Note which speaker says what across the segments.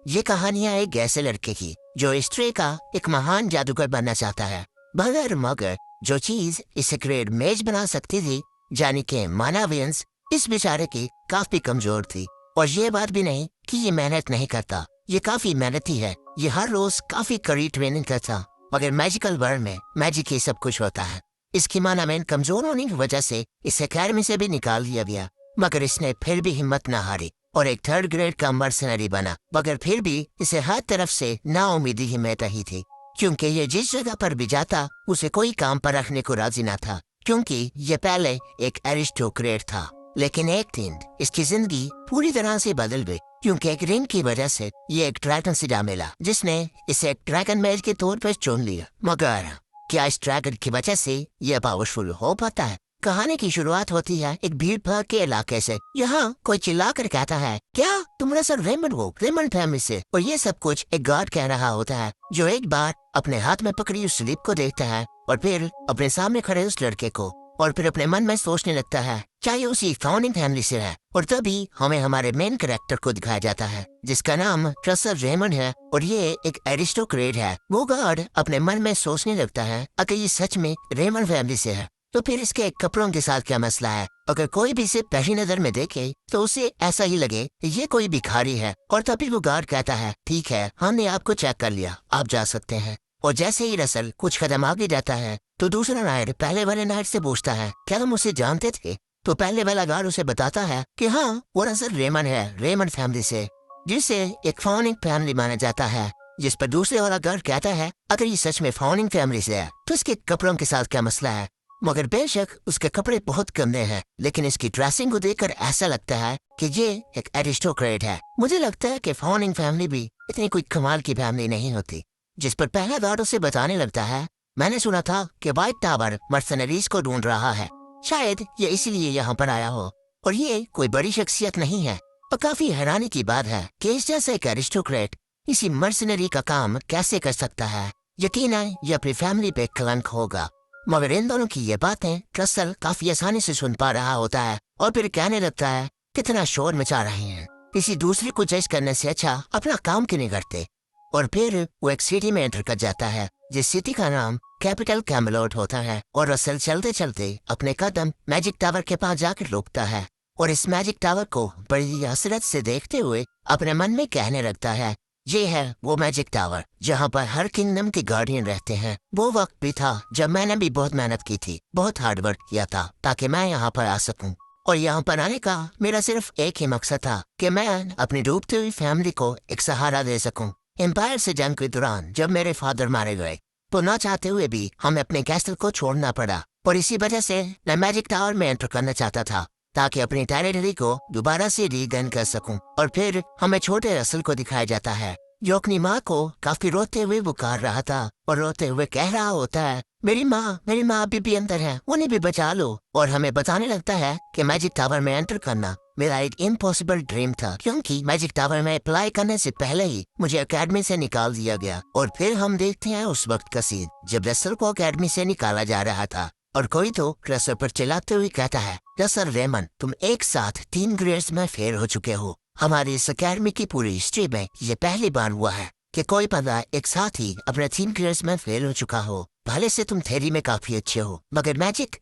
Speaker 1: ये कहानियां एक ऐसे लड़के की जो हिस्ट्री का एक महान जादूगर बनना चाहता है, मगर जो चीज इसे ग्रेट मेज बना सकती थी, यानी कि मानवियंस, इस बेचारे की काफी कमजोर थी। और ये बात भी नहीं कि ये मेहनत नहीं करता, ये काफी मेहनती है। ये हर रोज काफी कड़ी ट्रेनिंग करता, मगर मैजिकल वर्ल्ड में मैजिक ही सब कुछ होता है। इसकी मानवियन कमजोर होने की वजह से इसे अकेडमी से भी निकाल दिया गया, मगर इसने फिर भी हिम्मत न हारी और एक थर्ड ग्रेड का मर्सनरी बना। मगर फिर भी इसे हर तरफ से नाउमीदी ही में रही थी, क्योंकि ये जिस जगह पर भी जाता उसे कोई काम पर रखने को राजी न था, क्योंकि ये पहले एक एरिस्टोक्रेट था। लेकिन एक दिन इसकी जिंदगी पूरी तरह से बदल गई, क्योंकि एक रिंग की वजह से ये एक ड्रैगन से जा मिला, जिसने इसे एक ड्रैगन मैच के तौर पर चुन लिया। मगर क्या इस ड्रैगन की वजह से ये पावरफुल हो पाता है? कहानी की शुरुआत होती है एक भीड़ भाड़ के इलाके से। यहाँ कोई चिल्लाकर कहता है, क्या तुम सर रेमंड हो, रेमंड फैमिली से? और ये सब कुछ एक गार्ड कह रहा होता है, जो एक बार अपने हाथ में पकड़ी उस स्लिप को देखता है और फिर अपने सामने खड़े उस लड़के को, और फिर अपने मन में सोचने लगता है चाहे उसी फाउंडिंग फैमिली से है। और तभी हमें हमारे मेन कैरेक्टर को दिखाया जाता है, जिसका नाम ट्रसर रेमंड है, और ये एक एरिस्टोक्रेट है। वो गार्ड अपने मन में सोचने लगता है, अगर ये सच में रेमंड फैमिली से है तो फिर इसके कपड़ों के साथ क्या मसला है? अगर कोई भी इसे पहली नजर में देखे तो उसे ऐसा ही लगे ये कोई भिखारी है। और तभी वो गार्ड कहता है, ठीक है, हमने आपको चेक कर लिया, आप जा सकते हैं। और जैसे ही रसल कुछ कदम आगे जाता है तो दूसरा नायक पहले वाले नायक से पूछता है, क्या तुम उसे जानते थे? तो पहले वाला गार्ड उसे बताता है कि हाँ, वो रसल रेमंड है, रेमंड फैमिली से, जिसे एक फाउंडिंग फैमिली माना जाता है। जिस पर दूसरे वाला गार्ड कहता है, अगर ये सच में फाउंडिंग फैमिली से है तो इसके कपड़ों के साथ क्या मसला है? मगर बेशक उसके कपड़े बहुत गंदे हैं, लेकिन इसकी ड्रेसिंग को देखकर ऐसा लगता है कि ये एक एरिस्टोक्रेट है। मुझे लगता है कि फाउंडिंग फैमिली भी इतनी कोई कमाल की फैमिली नहीं होती। जिस पर पहला गार्ड उसे बताने लगता है, मैंने सुना था कि व्हाइट टावर मर्सनरीज को ढूंढ रहा है, शायद ये इसीलिए यहाँ पर आया हो, और ये कोई बड़ी शख्सियत नहीं है। और काफी हैरानी की बात है कि इस जैसे एक एरिस्टोक्रेट इसी मर्सनरी का काम कैसे कर सकता है। यकीनन ये अपनी फैमिली पे कलंक होगा। मगर इन दोनों की ये बातें रसल काफी आसानी से सुन पा रहा होता है, और फिर कहने लगता है, कितना शोर मचा रहे हैं, किसी दूसरे को जज करने से अच्छा अपना काम क्यों नहीं करते? और फिर वो एक सिटी में एंटर कर जाता है, जिस सिटी का नाम कैपिटल कैमलोट होता है। और रसल चलते चलते अपने कदम मैजिक टावर के पास जाकर रुकता है, और इस मैजिक टावर को बड़ी हसरत से देखते हुए अपने मन में कहने लगता है, ये है वो मैजिक टावर जहाँ पर हर किंगडम के गार्डियन रहते हैं। वो वक्त भी था जब मैंने भी बहुत मेहनत की थी, बहुत हार्ड वर्क किया था ताकि मैं यहाँ पर आ सकूं। और यहाँ पर आने का मेरा सिर्फ एक ही मकसद था कि मैं अपनी डूबती हुई फैमिली को एक सहारा दे सकूं। एम्पायर से जंग के दौरान जब मेरे फादर मारे गए तो ना चाहते हुए भी हमें अपने कैसल को छोड़ना पड़ा, और इसी वजह से मैं मैजिक टावर में एंटर करना चाहता था ताकि अपनी टेरिटरी को दोबारा से रीगेन कर सकूं। और फिर हमें छोटे रसल को दिखाया जाता है, जो अपनी माँ को काफी रोते हुए पुकार रहा था और रोते हुए कह रहा होता है, मेरी माँ अभी भी अंदर है, उन्हें भी बचा लो। और हमें बताने लगता है कि मैजिक टावर में एंटर करना मेरा एक इम्पॉसिबल ड्रीम था, क्योंकि मैजिक टावर में अप्लाई करने से पहले ही मुझे अकेडमी से निकाल दिया गया। और फिर हम देखते हैं उस वक्त का सीन जब रसल को अकेडमी से निकाला जा रहा था, और कोई तो रसल पर चिल्लाते हुए कहता है, रसल रेमंड, तुम एक साथ 3 ग्रेड्स में फेल हो चुके हो। हमारी इस अकेडमी की पूरी हिस्ट्री में ये पहली बार हुआ है कि कोई बंदा एक साथ ही अपने 3 ग्रेड्स में फेल हो चुका हो। भले से तुम थ्योरी में काफी अच्छे हो, मगर मैजिक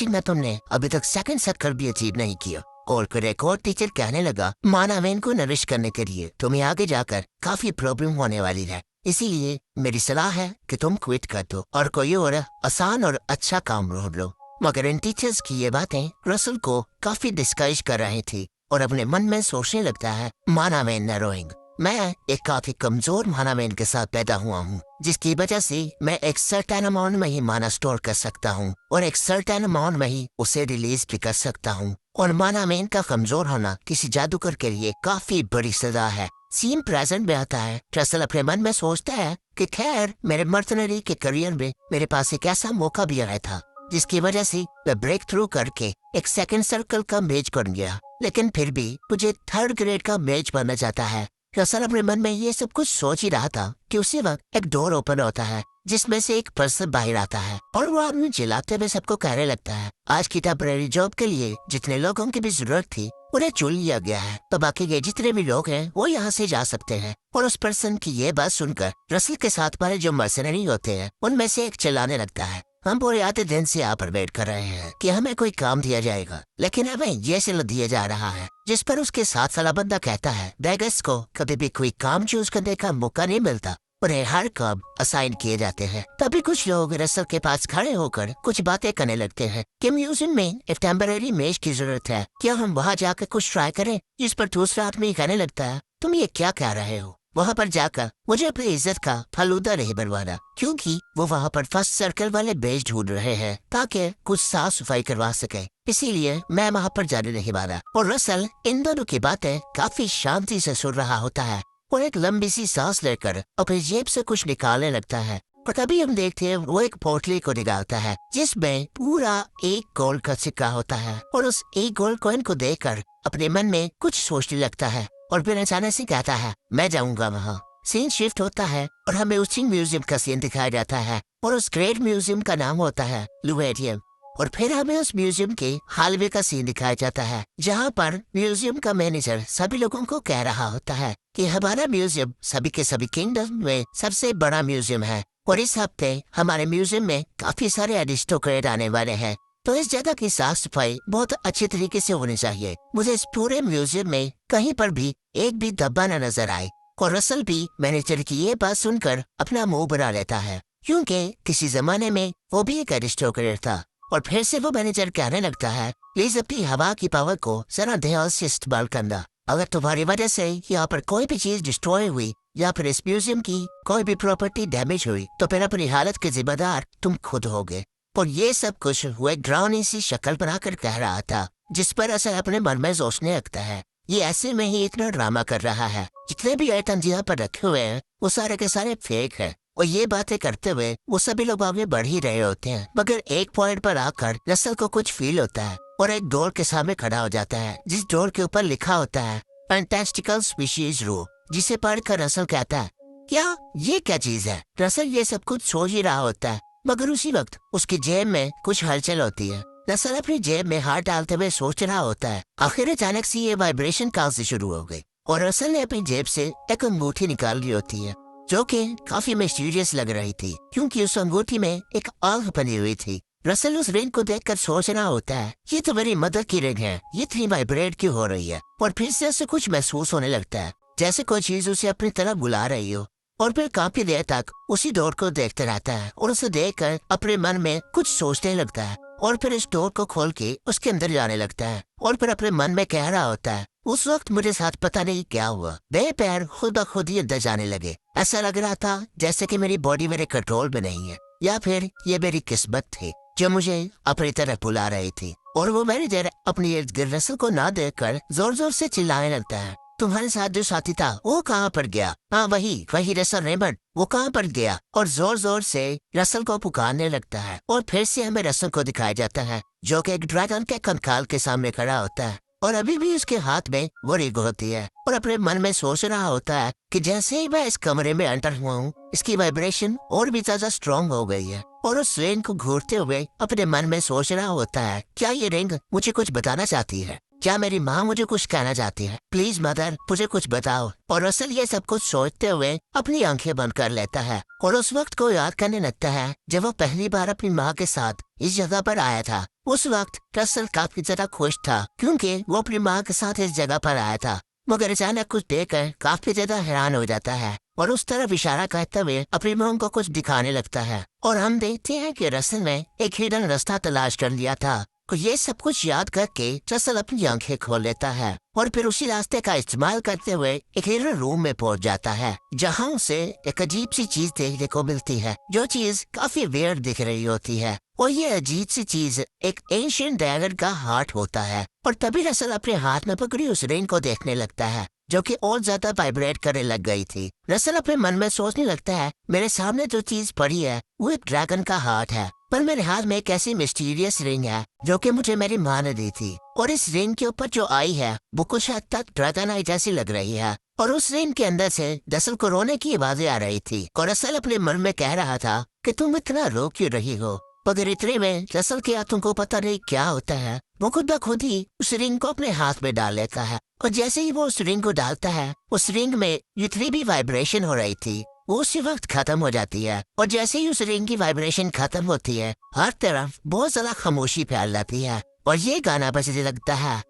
Speaker 1: में तुमने अभी तक सेकंड सर्कल भी अचीव नहीं किया। और एक और टीचर कहने लगा, मानवेन को नरिश करने के लिए तुम्हें आगे जाकर काफी प्रॉब्लम होने वाली है, इसीलिए मेरी सलाह है कि तुम क्विट कर दो और कोई और आसान और अच्छा काम ढूंढ लो। मगर इन टीचर्स की ये बातें रसल को काफी डिस्करेज कर रही थी, और अपने मन में सोचने लगता है, मानावेन नरोइंग, मैं एक काफी कमजोर मानावेन के साथ पैदा हुआ हूँ, जिसकी वजह से मैं एक सर्टेन अमाउंट में ही माना स्टोर कर सकता हूँ और एक सर्टेन अमाउंट में ही उसे रिलीज भी कर सकता हूँ। और मानावेन का कमजोर होना किसी जादूगर के लिए काफी बड़ी सजा है। सीन प्रेजेंट में आता है। ट्रसल अपने मन में सोचता है कि खैर, मेरे मर्सनरी के करियर में मेरे पास एक ऐसा मौका भी आया था जिसकी वजह से मैं ब्रेक थ्रू करके एक सेकंड सर्कल का मेज बन गया, लेकिन फिर भी मुझे थर्ड ग्रेड का मेज बनना चाहता है। ट्रसल अपने मन में ये सब कुछ सोच ही रहा था कि उसी वक्त एक डोर ओपन होता है, जिसमें से एक पर्सन बाहर आता है, और वो आदमी चिल्लाते हुए सबको कहने लगता है, आज की टेम्परेरी जॉब के लिए जितने लोगों की भी जरूरत थी उन्हें चुन लिया गया है, तो बाकी के जितने भी लोग हैं वो यहाँ से जा सकते हैं। और उस पर्सन की ये बात सुनकर रसल के साथ वाले जो मर्सनरी होते हैं उनमें से एक चिल्लाने लगता है, हम पूरे आधे दिन से यहाँ पर वेट कर रहे हैं कि हमें कोई काम दिया जाएगा, लेकिन हमें ये सिल दिया जा रहा है। जिस पर उसके साथ वाला बंदा कहता है, बेगर्स को कभी भी कोई काम चूज करने का मौका नहीं मिलता, उन्हें हर काम असाइन किए जाते हैं। तभी कुछ लोग रसल के पास खड़े होकर कुछ बातें करने लगते हैं कि म्यूजियम में एक टेम्पररी मेज की जरूरत है, क्या हम वहाँ जाकर कुछ ट्राई करें। जिस पर दूसरा आदमी कहने लगता है, तुम ये क्या कह रहे हो, वहाँ पर जाकर मुझे अपनी इज्जत का फलूदा नहीं बनवाना, क्योंकि वो वहाँ पर फर्स्ट सर्कल वाले बेच ढूंढ रहे हैं ताकि कुछ साफ सफाई करवा सके, इसीलिए मैं वहाँ पर जाने नहीं वाला। और रसल इन दोनों की बातें काफी शांति से सुन रहा होता है और एक लंबी सी सांस लेकर अपनी जेब से कुछ निकालने लगता है। और तभी हम देखते हैं वो एक पोटली को निकालता है जिसमें पूरा एक गोल्ड का सिक्का होता है, और उस एक गोल्ड कॉइन को देखकर अपने मन में कुछ सोचने लगता है और फिर अचानक से कहता है, मैं जाऊंगा वहाँ। सीन शिफ्ट होता है और हमें उसी म्यूजियम का सीन दिखाया जाता है और उस ग्रेट म्यूजियम का नाम होता है लुवेरियम। और फिर हमें उस म्यूजियम के हालवे का सीन दिखाया जाता है जहाँ पर म्यूजियम का मैनेजर सभी लोगों को कह रहा होता है कि हमारा म्यूजियम सभी के सभी किंगडम में सबसे बड़ा म्यूजियम है और इस हफ्ते हमारे म्यूजियम में काफी सारे एरिस्टोक्रेट आने वाले हैं, तो इस जगह की साफ सफाई बहुत अच्छे तरीके से होनी चाहिए। मुझे इस पूरे म्यूजियम में कहीं पर भी एक भी धब्बा न नजर आए। और रसल भी मैनेजर की ये बात सुनकर अपना मुंह बना लेता है, क्योंकि किसी जमाने में वो भी एक एरिस्टोक्रेट था। और फिर से वो मैनेजर कहने लगता है, प्लीज अपनी हवा की पावर को जरा ध्यान से इस्तेमाल करना, अगर तुम्हारी वजह से यहाँ पर कोई भी चीज डिस्ट्रॉय हुई या फिर इस म्यूजियम की कोई भी प्रॉपर्टी डैमेज हुई तो फिर अपनी हालत के जिम्मेदार तुम खुद होगे। और ये सब कुछ वो एक डरावनी सी शक्ल बनाकर कह रहा था, जिस पर असर अपने मन में सोचने लगता है, ये ऐसे में ही इतना ड्रामा कर रहा है, जितने भी आइटम यहाँ पर रखे हुए हैं वो सारे के सारे फेक है। और ये बातें करते हुए वो सभी लोग आगे बढ़ ही रहे होते हैं, मगर एक पॉइंट पर आकर रसल को कुछ फील होता है और एक डोर के सामने खड़ा हो जाता है, जिस डोर के ऊपर लिखा होता है फैंटास्टिकल स्पीशीज रू, जिसे पढ़कर रसल कहता है, क्या ये क्या चीज है। रसल ये सब कुछ सोच ही रहा होता है, मगर उसी वक्त उसकी जेब में कुछ हलचल होती है। रसल अपनी जेब में हाथ डालते हुए सोच रहा होता है, आखिर अचानक से ये वाइब्रेशन कहाँ से शुरू हो गई। और रसल ने अपनी जेब से एक अंगूठी निकाल ली होती है जो कि काफी मिस्टीरियस लग रही थी, क्योंकि उस अंगूठी में एक आग बनी हुई थी। रसल उस रिंग को देखकर सोच रहा होता है, ये तो मेरी मदर की रिंग है, ये इतनी वाइब्रेट क्यों हो रही है। और फिर से उसे कुछ महसूस होने लगता है जैसे कोई चीज उसे अपनी तरफ बुला रही हो, और फिर काफी देर तक उसी डोर को देखते रहता है और उसे देखकर अपने मन में कुछ सोचने लगता है। और फिर इस डोर को खोल के उसके अंदर जाने लगता है और फिर अपने मन में कह रहा होता है, उस वक्त मुझे साथ पता नहीं क्या हुआ, मेरे पैर खुद ब खुद ही अंदर जाने लगे। ऐसा लग रहा था जैसे कि मेरी बॉडी मेरे कंट्रोल में नहीं है, या फिर ये मेरी किस्मत थी जो मुझे अपनी तरफ बुला रही थी। और वो मैनेजर अपनी इर्द गिर्द रसल को ना देखकर जोर जोर से चिल्लाने लगता है, तुम्हारे साथ जो साथी था वो कहाँ पर गया। हाँ वही रसल रेमंड, वो कहाँ पर गया। और जोर जोर से रसल को पुकारने लगता है। और फिर से हमें रसल को दिखाया जाता है जो कि एक ड्रैगन के कंकाल के सामने खड़ा होता है और अभी भी उसके हाथ में वो रिंग होती है और अपने मन में सोच रहा होता है कि जैसे ही मैं इस कमरे में एंटर हुआ हूँ इसकी वाइब्रेशन और भी ज्यादा स्ट्रॉन्ग हो गई है। और उस रिंग को घूरते हुए अपने मन में सोच रहा होता है, क्या ये रिंग मुझे कुछ बताना चाहती है, क्या मेरी माँ मुझे कुछ कहना चाहती है, प्लीज मदर मुझे कुछ बताओ। और रसल ये सब कुछ सोचते हुए अपनी आंखें बंद कर लेता है और उस वक्त को याद करने लगता है जब वो पहली बार अपनी माँ के साथ इस जगह पर आया था। उस वक्त रसल काफी ज्यादा खुश था क्योंकि वो अपनी माँ के साथ इस जगह पर आया था, मगर अचानक कुछ देखकर काफी ज्यादा हैरान हो जाता है और उस तरफ इशारा करते हुए अपनी माँ को कुछ दिखाने लगता है। और हम देखते हैं कि रसल ने एक हिडन रास्ता तलाश कर लिया था। तो ये सब कुछ याद करके रसल अपनी आंखें खोल लेता है और फिर उसी रास्ते का इस्तेमाल करते हुए एक हिडन रूम में पहुंच जाता है, जहां उसे एक अजीब सी चीज देखने को मिलती है, जो चीज काफी वियर्ड दिख रही होती है। और ये अजीब सी चीज एक एंशिएंट ड्रैगन का हार्ट होता है। और तभी रसल अपने हाथ में पकड़ी उस रिंग को देखने लगता है जो कि और ज्यादा वाइब्रेट करने लग गई थी। रसल अपने मन में सोचने लगता है, मेरे सामने जो चीज पड़ी है वो एक ड्रैगन का हार्ट है, पर मेरे हाथ में एक ऐसी मिस्टीरियस रिंग है जो कि मुझे मेरी माँ ने दी थी। और इस रिंग के ऊपर जो आई है वो कुछ हद तक ड्रैगन आई जैसी लग रही है। और उस रिंग के अंदर से रसल को रोने की आवाजें आ रही थी और रसल अपने मन में कह रहा था कि तुम इतना रो क्यों रही हो। मगर इतने में रसल के हाथों को पता नहीं क्या होता है वो खुद ब खुद ही उस रिंग को अपने हाथ में डाल लेता है और जैसे ही वो उस रिंग को डालता है उस रिंग में जितनी भी वाइब्रेशन हो रही थी वो उसी वक्त खत्म हो जाती है। और जैसे ही उस रिंग की वाइब्रेशन खत्म होती है हर तरफ बहुत ज्यादा खामोशी फैल जाती है और ये गाना बजने लगता है।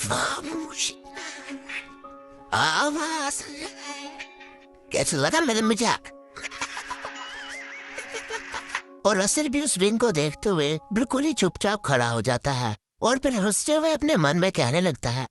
Speaker 1: खामोशी, आवाज। कैसा लगा मेरा मजाक? और रसल भी उस रिंग को देखते हुए बिल्कुल ही चुपचाप खड़ा हो जाता है और फिर हंसते हुए अपने मन में कहने लगता है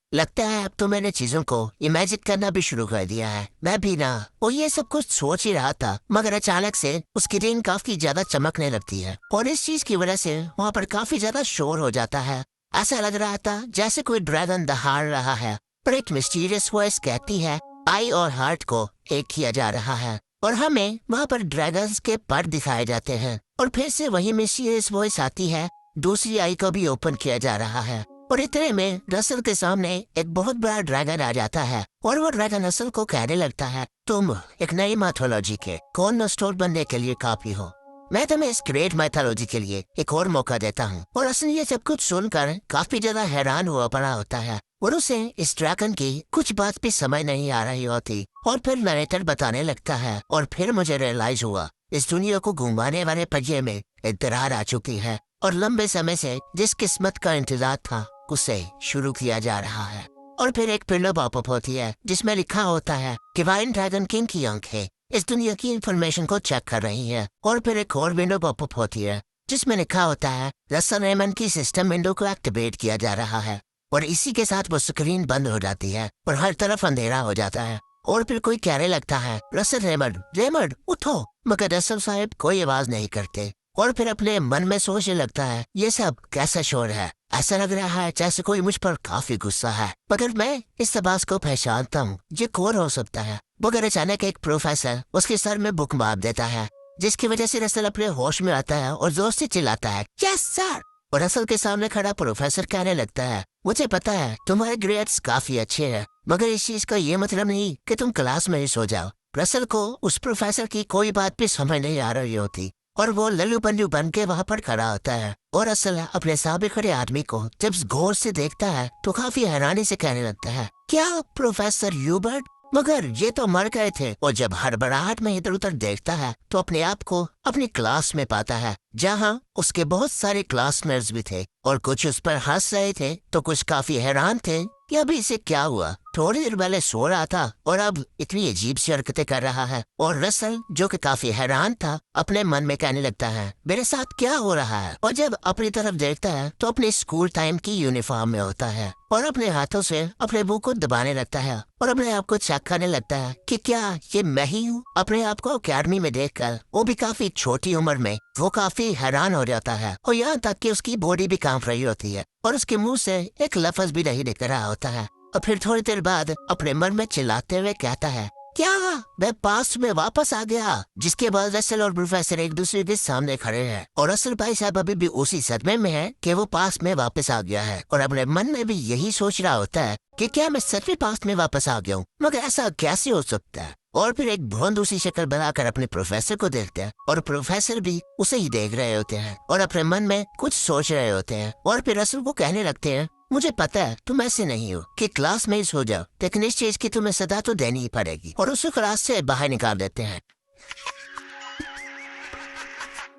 Speaker 1: अब तो मैंने चीजों को इमेजिन करना भी शुरू कर दिया है। मैं भी ना वो ये सब कुछ सोच ही रहा था मगर अचानक से उसकी रिंग काफी ज्यादा चमकने लगती है और इस चीज की वजह से वहाँ पर काफी ज्यादा शोर हो जाता है। ऐसा लग रहा था जैसे कोई ड्रैगन दहाड़ रहा है पर एक मिस्टीरियस वॉइस कहती है आई और हार्ट को एक किया जा रहा है और हमें वहाँ पर ड्रैगन्स के पर दिखाए जाते हैं और फिर से वही मिस्टीरियस वॉइस आती है दूसरी आई को भी ओपन किया जा रहा है और इतने में रसल के सामने एक बहुत बड़ा ड्रैगन आ जाता है और वो ड्रैगन रसल को कहने लगता है तुम एक नई मैथोलॉजी के कॉर्नरस्टोन बनने के लिए काफी हो। मैं तुम्हें इस ग्रेट मैथोलॉजी के लिए एक और मौका देता हूँ। और रसल ये सब कुछ सुनकर काफी ज्यादा हैरान हुआ पड़ा होता है और उसे इस ड्रैगन की कुछ बात भी समझ नहीं आ रही होती और फिर नरेटर बताने लगता है और फिर मुझे रियलाइज हुआ इस दुनिया को घुमाने वाले पहिए में एक दरार आ चुकी है और लंबे समय से जिस किस्मत का इंतजार था उसे शुरू किया जा रहा है। और फिर एक पिलो पॉपअप होती है जिसमें लिखा होता है कि वाइन ड्रैगन किंग की आंखें इस दुनिया की इंफॉर्मेशन को चेक कर रही है। और फिर एक और विंडो पॉपअप होती है जिसमें लिखा होता है रसल रेमंड की सिस्टम विंडो को एक्टिवेट किया जा रहा है और इसी के साथ वो स्क्रीन बंद हो जाती है और हर तरफ अंधेरा हो जाता है और फिर कोई कहने लगता है रसल रेमंड उठो मगर रसल साहब कोई आवाज नहीं करते और फिर अपने मन में सोचने लगता है ये सब कैसा शोर है। ऐसा लग रहा है जैसे कोई मुझ पर काफी गुस्सा है मगर मैं इस आवाज को पहचानता हूँ ये कौन हो सकता है। मगर अचानक एक प्रोफेसर उसके सर में बुक मार देता है जिसकी वजह से रसल अपने होश में आता है और जोर से चिल्लाता है यस सर। और रसल के सामने खड़ा प्रोफेसर कहने लगता है मुझे पता है तुम्हारे ग्रेड्स काफी अच्छे हैं मगर इस चीज का ये मतलब नहीं कि तुम क्लास में ही सो जाओ। रसल को उस प्रोफेसर की कोई बात भी समझ नहीं आ रही होती और वो लल्लू पल्लू बन के वहाँ पर खड़ा होता है और रसल अपने सामने खड़े आदमी को जब गौर से देखता है तो काफी हैरानी से कहने लगता है क्या प्रोफेसर ह्यूबर्ट? मगर ये तो मर गए थे। और जब हड़बड़ाहट में इधर उधर देखता है तो अपने आप को अपनी क्लास में पाता है जहाँ उसके बहुत सारे क्लासमेट्स भी थे और कुछ उस पर हंस रहे थे तो कुछ काफी हैरान थे कि अभी इसे क्या हुआ। थोड़ी देर पहले सो रहा था और अब इतनी अजीब सी हरकतें कर रहा है। और रसल जो कि काफी हैरान था अपने मन में कहने लगता है मेरे साथ क्या हो रहा है। और जब अपनी तरफ देखता है तो अपने स्कूल टाइम की यूनिफॉर्म में होता है और अपने हाथों से अपने मुंह को दबाने लगता है और अपने आप को चेक करने लगता है कि क्या ये मैं ही हूँ। अपने आप को अकेडमी में देखकर वो भी काफी छोटी उम्र में वो काफी हैरान हो जाता है और यहाँ तक कि उसकी बॉडी भी कांप रही होती है और उसके मुंह से एक लफ्ज भी नहीं निकल रहा होता है। और फिर थोड़ी देर बाद अपने मन में चिल्लाते हुए कहता है क्या मैं पास्ट में वापस आ गया। जिसके बाद रसल और प्रोफेसर एक दूसरे के सामने खड़े हैं और रसल भाई साहब अभी भी उसी सदमे में है कि वो पास्ट में वापस आ गया है और अपने मन में भी यही सोच रहा होता है कि क्या मैं सच में पास्ट में वापस आ गया हूँ मगर ऐसा कैसे हो सकता है। और फिर एक भौंद उसी शक्ल बनाकर अपने प्रोफेसर को देखते हैं और प्रोफेसर भी उसे ही देख रहे होते हैं और अपने मन में कुछ सोच रहे होते हैं। और फिर रसल को कहने लगते हैं मुझे पता है तुम ऐसे नहीं हो कि क्लास में ही सो जाओ लेकिन इस चीज की तुम्हें सजा तो देनी ही पड़ेगी। और उसे क्लास से बाहर निकाल देते हैं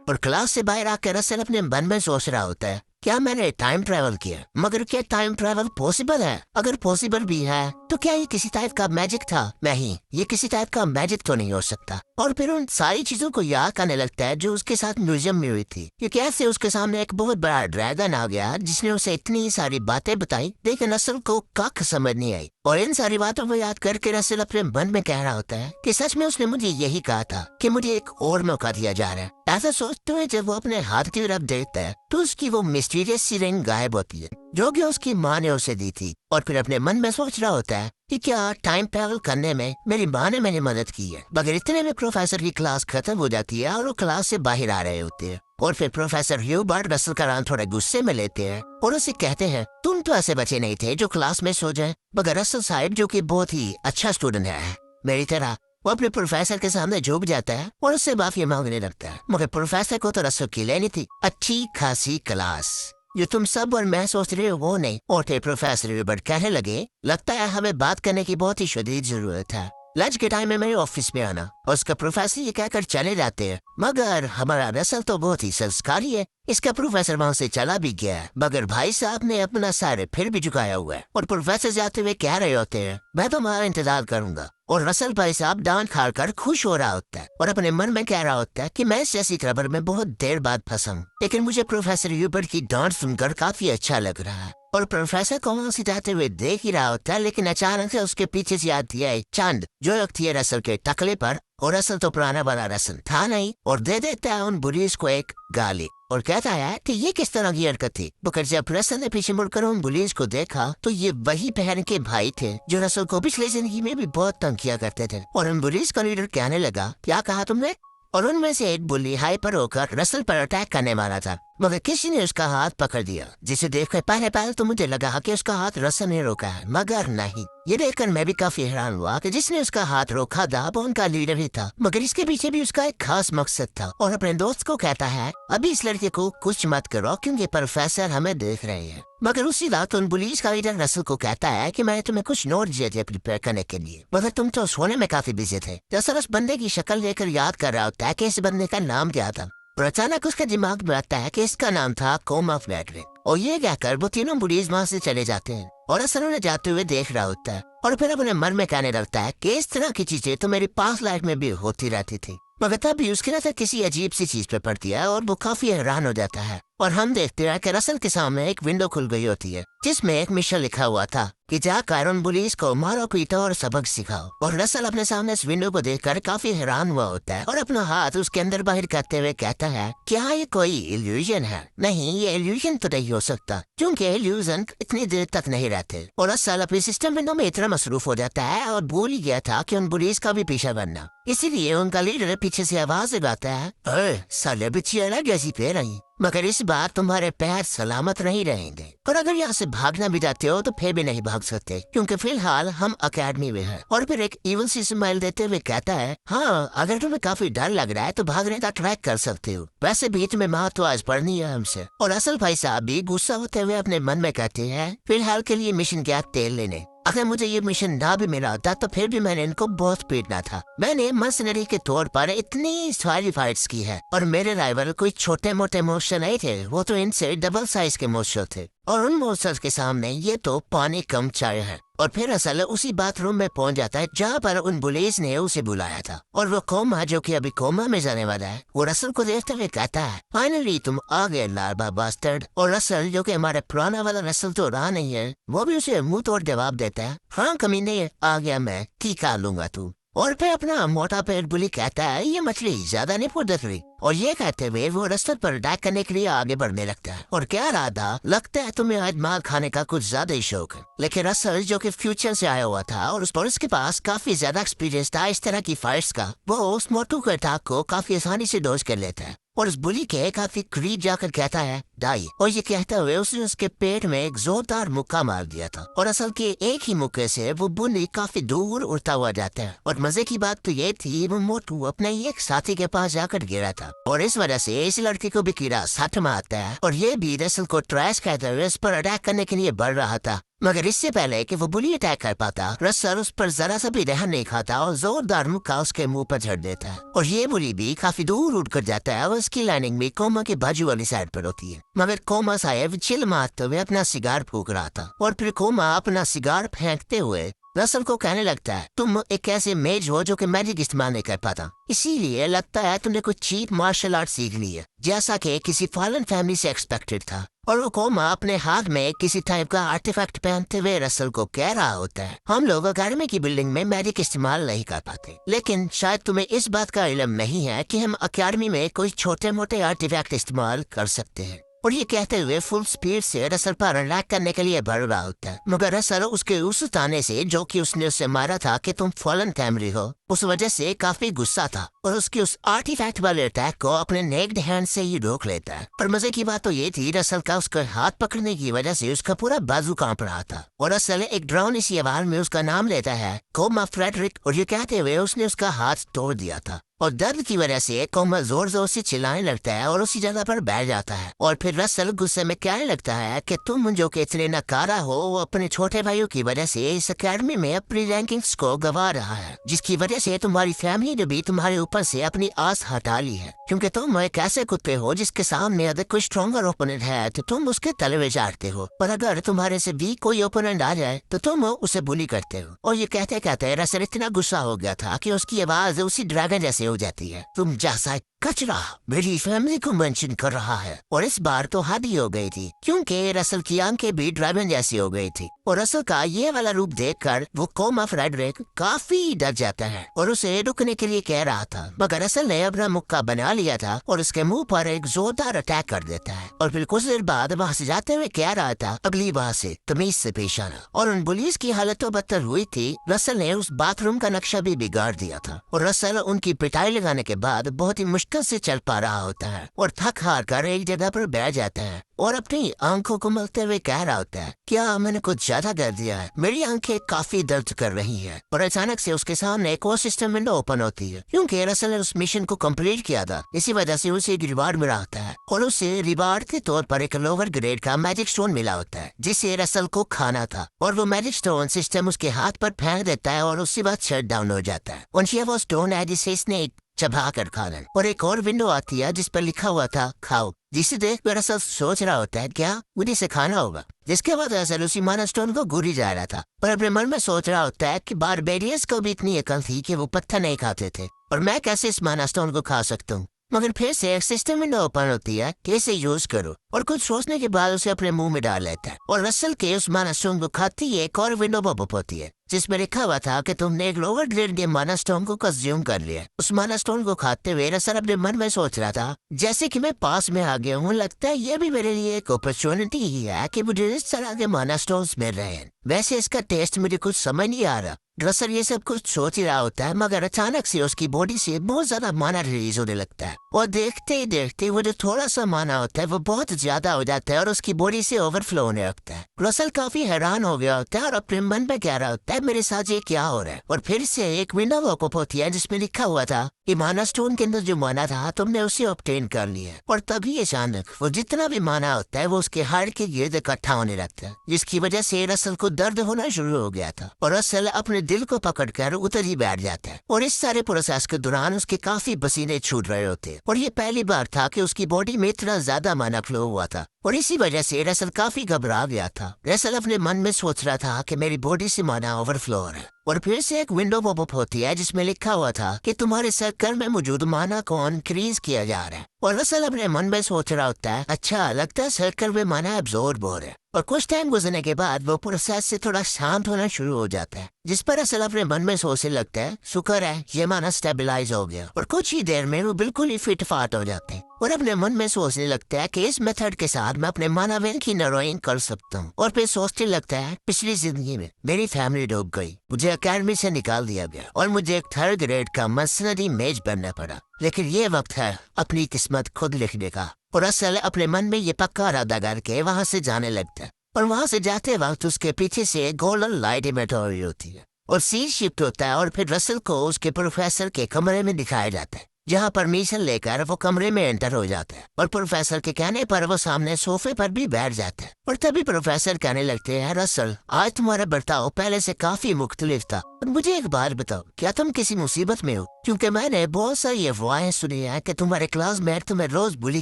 Speaker 1: और क्लास से बाहर आकर रसल अपने मन में सोच रहा होता है क्या मैंने टाइम ट्रैवल किया मगर क्या टाइम ट्रैवल पॉसिबल है। अगर पॉसिबल भी है तो क्या ये किसी टाइप का मैजिक था? नहीं, ये किसी टाइप का मैजिक तो नहीं हो सकता। और फिर उन सारी चीजों को याद करने लगता है जो उसके साथ म्यूजियम में हुई थी कि कैसे उसके सामने एक बहुत बड़ा ड्रैगन आ गया जिसने उसे इतनी सारी बातें बताई लेकिन रसल को कख समझ नहीं आई। और इन सारी बातों को याद करके रसल अपने मन में कह रहा होता है कि सच में उसने मुझे यही कहा था कि मुझे एक और मौका दिया जा रहा है। ऐसा सोचते हुए जब वो अपने हाथ की तरफ देखता है तो उसकी वो मिस्टीरियस सी रिंग गायब होती है जो कि उसकी माँ ने उसे दी थी। और फिर अपने मन में सोच रहा होता है कि क्या टाइम ट्रैवल करने में मेरी माँ ने मेरी मदद की है। मगर इतने में प्रोफेसर की क्लास खत्म हो जाती है और वो क्लास से बाहर आ रहे होते हैं। और फिर प्रोफेसर ह्यूबर्ट रसल का नाम थोड़ा गुस्से में लेते हैं और उसे कहते हैं तुम तो ऐसे बच्चे नहीं थे जो क्लास में सो जाए। मगर रसल साहब जो कि बहुत ही अच्छा स्टूडेंट है मेरी तरह वो अपने प्रोफेसर के सामने झुक जाता है और उससे माफी मांगने लगता है। मगर प्रोफेसर को तो रसल की लेनी थी अच्छी खासी क्लास। ये तुम सब और मैं सोच रहे हो वो नहीं। और थे प्रोफेसर ह्यूबर्ट कहने लगे, लगता है हमें बात करने की बहुत ही शदीद जरूरत है। लंच के टाइम में मेरे ऑफिस में आना और उसका प्रोफेसर ये कहकर चले जाते हैं, मगर हमारा रसल तो बहुत ही संस्कारी है। इसका प्रोफेसर वहाँ से चला भी गया है, मगर भाई साहब ने अपना सर फिर भी झुकाया हुआ है और प्रोफेसर जाते हुए कह रहे होते हैं, मैं तुम्हारा इंतजार करूंगा। और रसल भाई साहब डांट खा कर खुश हो रहा होता है और अपने मन में कह रहा होता है कि मैं इस जैसी खबर में बहुत देर बाद फंसा हूं। लेकिन मुझे प्रोफेसर ह्यूबर्ट की डांट सुनकर काफी अच्छा लग रहा है और प्रोफेसर को वहाँ से जाते हुए देख ही रहा होता है, लेकिन अचानक से उसके पीछे से आती है चांद, जो रखती है रसल के टकले पर। और रसल तो पुराना वाला रसल था नहीं और दे देता है उन बुलीज को एक गाली और कहता है कि ये किस तरह की हरकत थी। मगर जब रसल ने पीछे मुड़कर उन बुलीज को देखा तो ये वही पहन के भाई थे जो रसल को पिछले जिंदगी में भी बहुत तंग किया करते थे। और उन बुलीज का लीडर कहने लगा, क्या कहा तुमने? और उनमें से एक बुली हाइपर होकर रसल पर अटैक करने वाला था, मगर किसी ने उसका हाथ पकड़ दिया, जिसे देखकर पहले तो मुझे लगा कि उसका हाथ रसल ने रोका है, मगर नहीं। ये देखकर मैं भी काफी हैरान हुआ कि जिसने उसका हाथ रोका था वो उनका लीडर ही था, मगर इसके पीछे भी उसका एक खास मकसद था। और अपने दोस्त को कहता है, अभी इस लड़के को कुछ मत करो क्योंकि प्रोफेसर हमें देख रहे हैं। मगर उसी रात उन पुलिस का लीडर रसल को कहता है कि मैं तुम्हें कुछ नोट दिए थे प्रिपेयर करने के लिए, मगर तुम तो सोने में काफी बिजी थे। रसल उस बंदे की शक्ल लेकर याद कर रहा होता है कि इस बंदे का नाम क्या था और अचानक उसके दिमाग में आता है कि इसका नाम था कोमा फ्रेडरिक। और ये कहकर वो तीनों पुलिस वहाँ से चले जाते हैं और रसल उन्हें जाते हुए देख रहा होता है और फिर अपने मन में कहने लगता है कि इस तरह की चीजें तो मेरी पास्ट लाइफ में भी होती रहती थी। मगर तभी उसकी नजर किसी अजीब सी चीज पे पड़ती है और वो काफी हैरान हो जाता है और हम देखते हैं कि रसल के सामने एक विंडो खुल गई होती है जिसमें एक मिशन लिखा हुआ था कि जाकर उन पुलिस को मारो पीटो और सबक सिखाओ। और रसल अपने सामने इस विंडो को देखकर काफी हैरान हुआ होता है और अपना हाथ उसके अंदर बाहर करते हुए कहता है, क्या ये कोई इल्यूजन है? नहीं, ये इल्यूजन तो नहीं हो सकता क्योंकि इल्यूजन इतनी देर तक नहीं रहते। और रसल अपने सिस्टम विंडो में इतना मसरूफ हो जाता है और भूल ही गया था कि उन पुलिस का भी पीछा बनना। इसीलिए उनका लीडर पीछे से आवाज लगाता है, साले बिच्छी अलग ऐसी पे रही, मगर इस बार तुम्हारे पैर सलामत नहीं रहेंगे और अगर यहाँ से भागना भी जाते हो तो फिर भी नहीं भाग सकते क्योंकि फिलहाल हम अकेडमी में हैं। और फिर एक इवल सी स्माइल देते हुए कहता है, हाँ अगर तुम्हें काफी डर लग रहा है तो भागने का ट्रैक कर सकते हो, वैसे भी तुम्हें माँ तो आज पढ़नी है हमसे। और असल भाई साहब भी गुस्सा होते हुए अपने मन में कहते हैं, फिलहाल के लिए मिशन क्या तेल लेने, अगर मुझे ये मिशन ना भी मिला होता तो फिर भी मैंने इनको बहुत पीटना था। मैंने मर्सनरी के तौर पर इतनी सारी फाइट्स की है और मेरे राइवल कोई छोटे मोटे मोस्टर नहीं थे, वो तो इनसे डबल साइज के मोस्टर थे और उन मोस्टर्स के सामने ये तो पानी कम चाय है। और फिर असल उसी बाथरूम में पहुंच जाता है जहाँ पर उन पुलिस ने उसे बुलाया था और वो कोमा जो कि अभी कोमा में जाने वाला है, वो रसल को देखते हुए कहता है, फाइनली तुम आ गए लार्बा बास्टर्ड। और रसल जो कि हमारे पुराना वाला रसल तो रहा नहीं है, वो भी उसे मुंह तोड़ जवाब देता है, हाँ कमीने आ गया मैं, टीका लूंगा तू। और फिर अपना मोटा पेट बुली कहता है, ये मछली ज्यादा नहीं फुदक रही। और ये कहते हुए वो रसल पर अटैक करने के लिए आगे बढ़ने लगता है और क्या राधा, लगता है तुम्हें आज माल खाने का कुछ ज्यादा ही शौक है। लेकिन रसल जो कि फ्यूचर से आया हुआ था और उसके पास काफी ज्यादा एक्सपीरियंस था इस तरह की फाइट्स का, वो उस मोटू के अटैक को काफी आसानी से डोज कर लेता है और उस बुली के काफी करीब जाकर कहता है, डाई। और ये कहते हुए उसने उसके पेट में एक जोरदार मुक्का मार दिया था और असल के एक ही मुक्के से वो बुली काफी दूर उड़ता हुआ जाता है। और मजे की बात तो ये थी, वो मोटू अपने एक साथी के पास जाकर गिरा था और इस वजह से इस लड़की को भी कीड़ा सट मारता है और ये भी रसल को ट्रैश कहते हुए उस पर अटैक करने के लिए बढ़ रहा था। मगर इससे पहले कि वो बुली अटैक कर पाता, रसल उस पर जरा सा भी रहन नहीं खाता और जोरदार मुक्का उसके मुंह पर झड़ देता है और ये बुली भी काफी दूर उड़ कर जाता है और उसकी लैंडिंग भी कोमा के बाजू वाली साइड पर होती है। मगर कोमा साहब चिल मारते हुए अपना सिगार फूक रहा था और फिर कोमा अपना सिगार फेंकते हुए रसल को कहने लगता है, तुम एक ऐसे मेज हो जो कि मैजिक इस्तेमाल नहीं कर पाता, इसीलिए लगता है तुमने कुछ चीप मार्शल आर्ट सीख ली है, जैसा कि किसी फॉलन फैमिली से एक्सपेक्टेड था। और वो कोमा अपने हाथ में किसी टाइप का आर्टिफैक्ट पहनते हुए रसल को कह रहा होता है, हम लोग अकेडमी की बिल्डिंग में मैजिक इस्तेमाल नहीं कर पाते, लेकिन शायद तुम्हें इस बात का इल्म नहीं है कि हम अकेडमी में कोई छोटे मोटे आर्टिफैक्ट इस्तेमाल कर सकते हैं। और ये कहते हुए फुल स्पीड से रसल पर अटैक करने के लिए बढ़ रहा होता है, मगर रसल उसके उस ताने से जो कि उसने उससे मारा था कि तुम फॉलन फैमिली हो, उस वजह से काफी गुस्सा था और उसकी उस आर्टिफैक्ट वाले अटैक को अपने नेक्ड हैंड से ही रोक लेता है। पर मजे की बात तो ये थी, रसल का उसका हाथ पकड़ने की वजह से उसका पूरा बाजू कांप रहा था और रसल एक ड्रोन इसी आवाज में उसका नाम लेता है, कोमा फ्रेडरिक, और ये कहते हुए उसने उसका हाथ तोड़ दिया था। और दर्द की वजह से कोमल जोर जोर से चिल्लाने लगता है और उसी जगह पर बैठ जाता है। और फिर रसल गुस्से में कहने लगता है कि तुम जो कि इतने नकारा हो वो अपने छोटे भाइयों की वजह से इस अकेडमी में अपनी रैंकिंग्स को गवा रहा है, जिसकी वजह से तुम्हारी फैमिली ने भी तुम्हारे ऊपर से अपनी आस हटा ली है, क्योंकि तुम एक ऐसे कुत्ते हो जिसके सामने अगर कोई स्ट्रॉन्गर ओपोनेंट है तो तुम उसके तले में चाटते हो, पर अगर तुम्हारे से वीक कोई ओपोनेंट आ जाए तो तुम उसे बुली करते हो। और ये कहते कहते रसल इतना गुस्सा हो गया था कि उसकी आवाज उसी ड्रैगन जैसे हो जाती है, तुम जैसा कचरा मेरी फैमिली को मेंशन कर रहा है। और इस बार तो हद ही हो गई थी, क्योंकि रसल की आंखें भी ड्रैगन जैसी हो गई थी। और रसल का ये वाला रूप देखकर वो कॉमा फ्रेडरिक काफी डर जाता है और उसे रुकने के लिए कह रहा था, मगर रसल ने अपना मुक्का बना लिया था और उसके मुंह पर एक जोरदार अटैक कर देता है। और फिर कुछ देर बाद वहाँ से जाते हुए कह रहा था, अगली बार से तमीज से पेश आना। और उन पुलिस की हालत तो बदतर हुई थी, रसल ने उस बाथरूम का नक्शा भी बिगाड़ दिया था। और रसल उनकी पिटाई लगाने के बाद बहुत ही मुश्किल से चल पा रहा होता है और थक हार कर एक जगह पर बैठ जाता है और अपनी आंखों को मलते हुए कह रहा होता है, क्या मैंने कुछ ज्यादा कर दिया है? मेरी आंखें काफी दर्द कर रही हैं। और अचानक से उसके सामने एक और सिस्टम विंडो ओपन होती है, क्योंकि रसल ने उस मिशन को कंप्लीट किया था, इसी वजह से उसे एक रिवार्ड मिला होता है। और उसे रिवार्ड के तौर पर एक लोअर ग्रेड का मैजिक स्टोन मिला होता है, जिसे रसल को खाना था। और वो मैजिक स्टोन सिस्टम उसके हाथ पर फेंक देता है और उसके बाद शट डाउन हो जाता है। और वो स्टोन है जिसे इसने चबा कर खा लें। और एक और विंडो आती है जिस पर लिखा हुआ था खाओ, जिसे देख कर रसल सोच रहा होता है क्या मुझे से खाना होगा। जिसके बाद रसल उसी माना स्टोन को घूरी जा रहा था, पर अपने मन में सोच रहा होता है कि बारबेरियंस को भी इतनी अकल थी कि वो पत्थर नहीं खाते थे, और मैं कैसे इस माना स्टोन को खा सकता हूँ। मगर फिर से एक सिस्टम विंडो ओपन होती है कि इसे यूज करो, और कुछ सोचने के बाद उसे अपने मुंह में डाल लेता है। और रसल के उस माना स्टोन को खाती है एक और विंडो पॉपअप होती है, जिसमें लिखा हुआ था कि तुमने एक लोअर ग्रेड के माना स्टोन को कंज्यूम कर लिया। उस माना स्टोन को खाते हुए रसल अपने मन में सोच रहा था, जैसे कि मैं पास में आ गया हूँ, लगता है ये भी मेरे लिए एक अपॉर्चुनिटी ही है कि मुझे इस तरह के माना स्टोन्स मिल रहे हैं। वैसे इसका टेस्ट मुझे कुछ समझ नहीं आ रहा। रसल ये सब कुछ सोच ही रहा होता है, मगर अचानक से उसकी बॉडी से बहुत ज्यादा माना रिलीज होने लगता है, और देखते ही देखते वो जो थोड़ा सा माना होता है वो बहुत ज्यादा हो जाता है और उसकी बॉडी से ओवरफ्लो होने लगता है। रसल काफी हैरान हो गया होता है और अपने मन में कह रहा होता है, मेरे साथ ये क्या हो रहा है। और फिर से एक विंडो पॉपअप होती है जिसमें लिखा हुआ था कि माना स्टोन के अंदर जो माना था तुमने उसे ऑब्टेन कर लिया। और तभी अचानक वो जितना भी माना होता है वो उसके हार्ट के गिर्द इकट्ठा होने लगता है, जिसकी वजह से रसल को दर्द होना शुरू हो गया था और रसल अपने दिल को पकड़कर उतर ही बैठ जाता है। और इस सारे प्रोसेस के दौरान उसके काफी पसीने छूट रहे होते, और ये पहली बार था कि उसकी बॉडी में इतना ज्यादा माना फ्लो हुआ था, और इसी वजह से रसल काफी घबरा गया था। रसल अपने मन में सोच रहा था कि मेरी बॉडी से माना ओवरफ्लो हो रहा है। और फिर से एक विंडो पॉपअप होती है जिसमें लिखा हुआ था कि तुम्हारे सर्कल में मौजूद माना को इंक्रीज किया जा रहा है। और रसल अपने मन में सोच रहा होता है, अच्छा लगता है सर्कल में माना एब्जॉर्ब हो रहा है। और कुछ टाइम गुजरने के बाद वो प्रोसेस से थोड़ा शांत होना शुरू हो जाता है, जिस पर रसल अपने मन में सोचने लगता है, शुक्र है ये माना स्टेबलाइज हो गया। और कुछ ही देर में वो बिल्कुल ही फिट फाट हो जाते हैं, और अपने मन में सोचने लगता है कि इस मेथड के साथ मैं अपने माना वेन की नरोइंग कर सकता हूँ। और फिर सोचने लगता है, पिछली जिंदगी में मेरी फैमिली डूब गई, मुझे अकेडमी से निकाल दिया गया और मुझे एक थर्ड ग्रेड का मसनदी मेज बनना पड़ा, लेकिन ये वक्त है अपनी किस्मत खुद लिखने का। और रसल अपने मन में ये पक्का इरादा करके वहाँ से जाने लगता है, और वहाँ से जाते वक्त उसके पीछे से गोल्डन लाइट इमिट हो रही होती है और सीन शिफ्ट होता है, और फिर रसल को उसके प्रोफेसर के कमरे में दिखाया जाता है, जहाँ परमिशन लेकर वो कमरे में एंटर हो जाता है। और प्रोफेसर के कहने पर वो सामने सोफे पर भी बैठ जाता है, और तभी प्रोफेसर कहने लगते हैं, रसल आज तुम्हारा बर्ताव पहले से काफी मुख्तलिफ था, और मुझे एक बात बताओ, क्या तुम किसी मुसीबत में हो? क्योंकि मैंने बहुत सारी अफवाहें सुनी है कि तुम्हारे क्लासमेट तुम्हें रोज बुली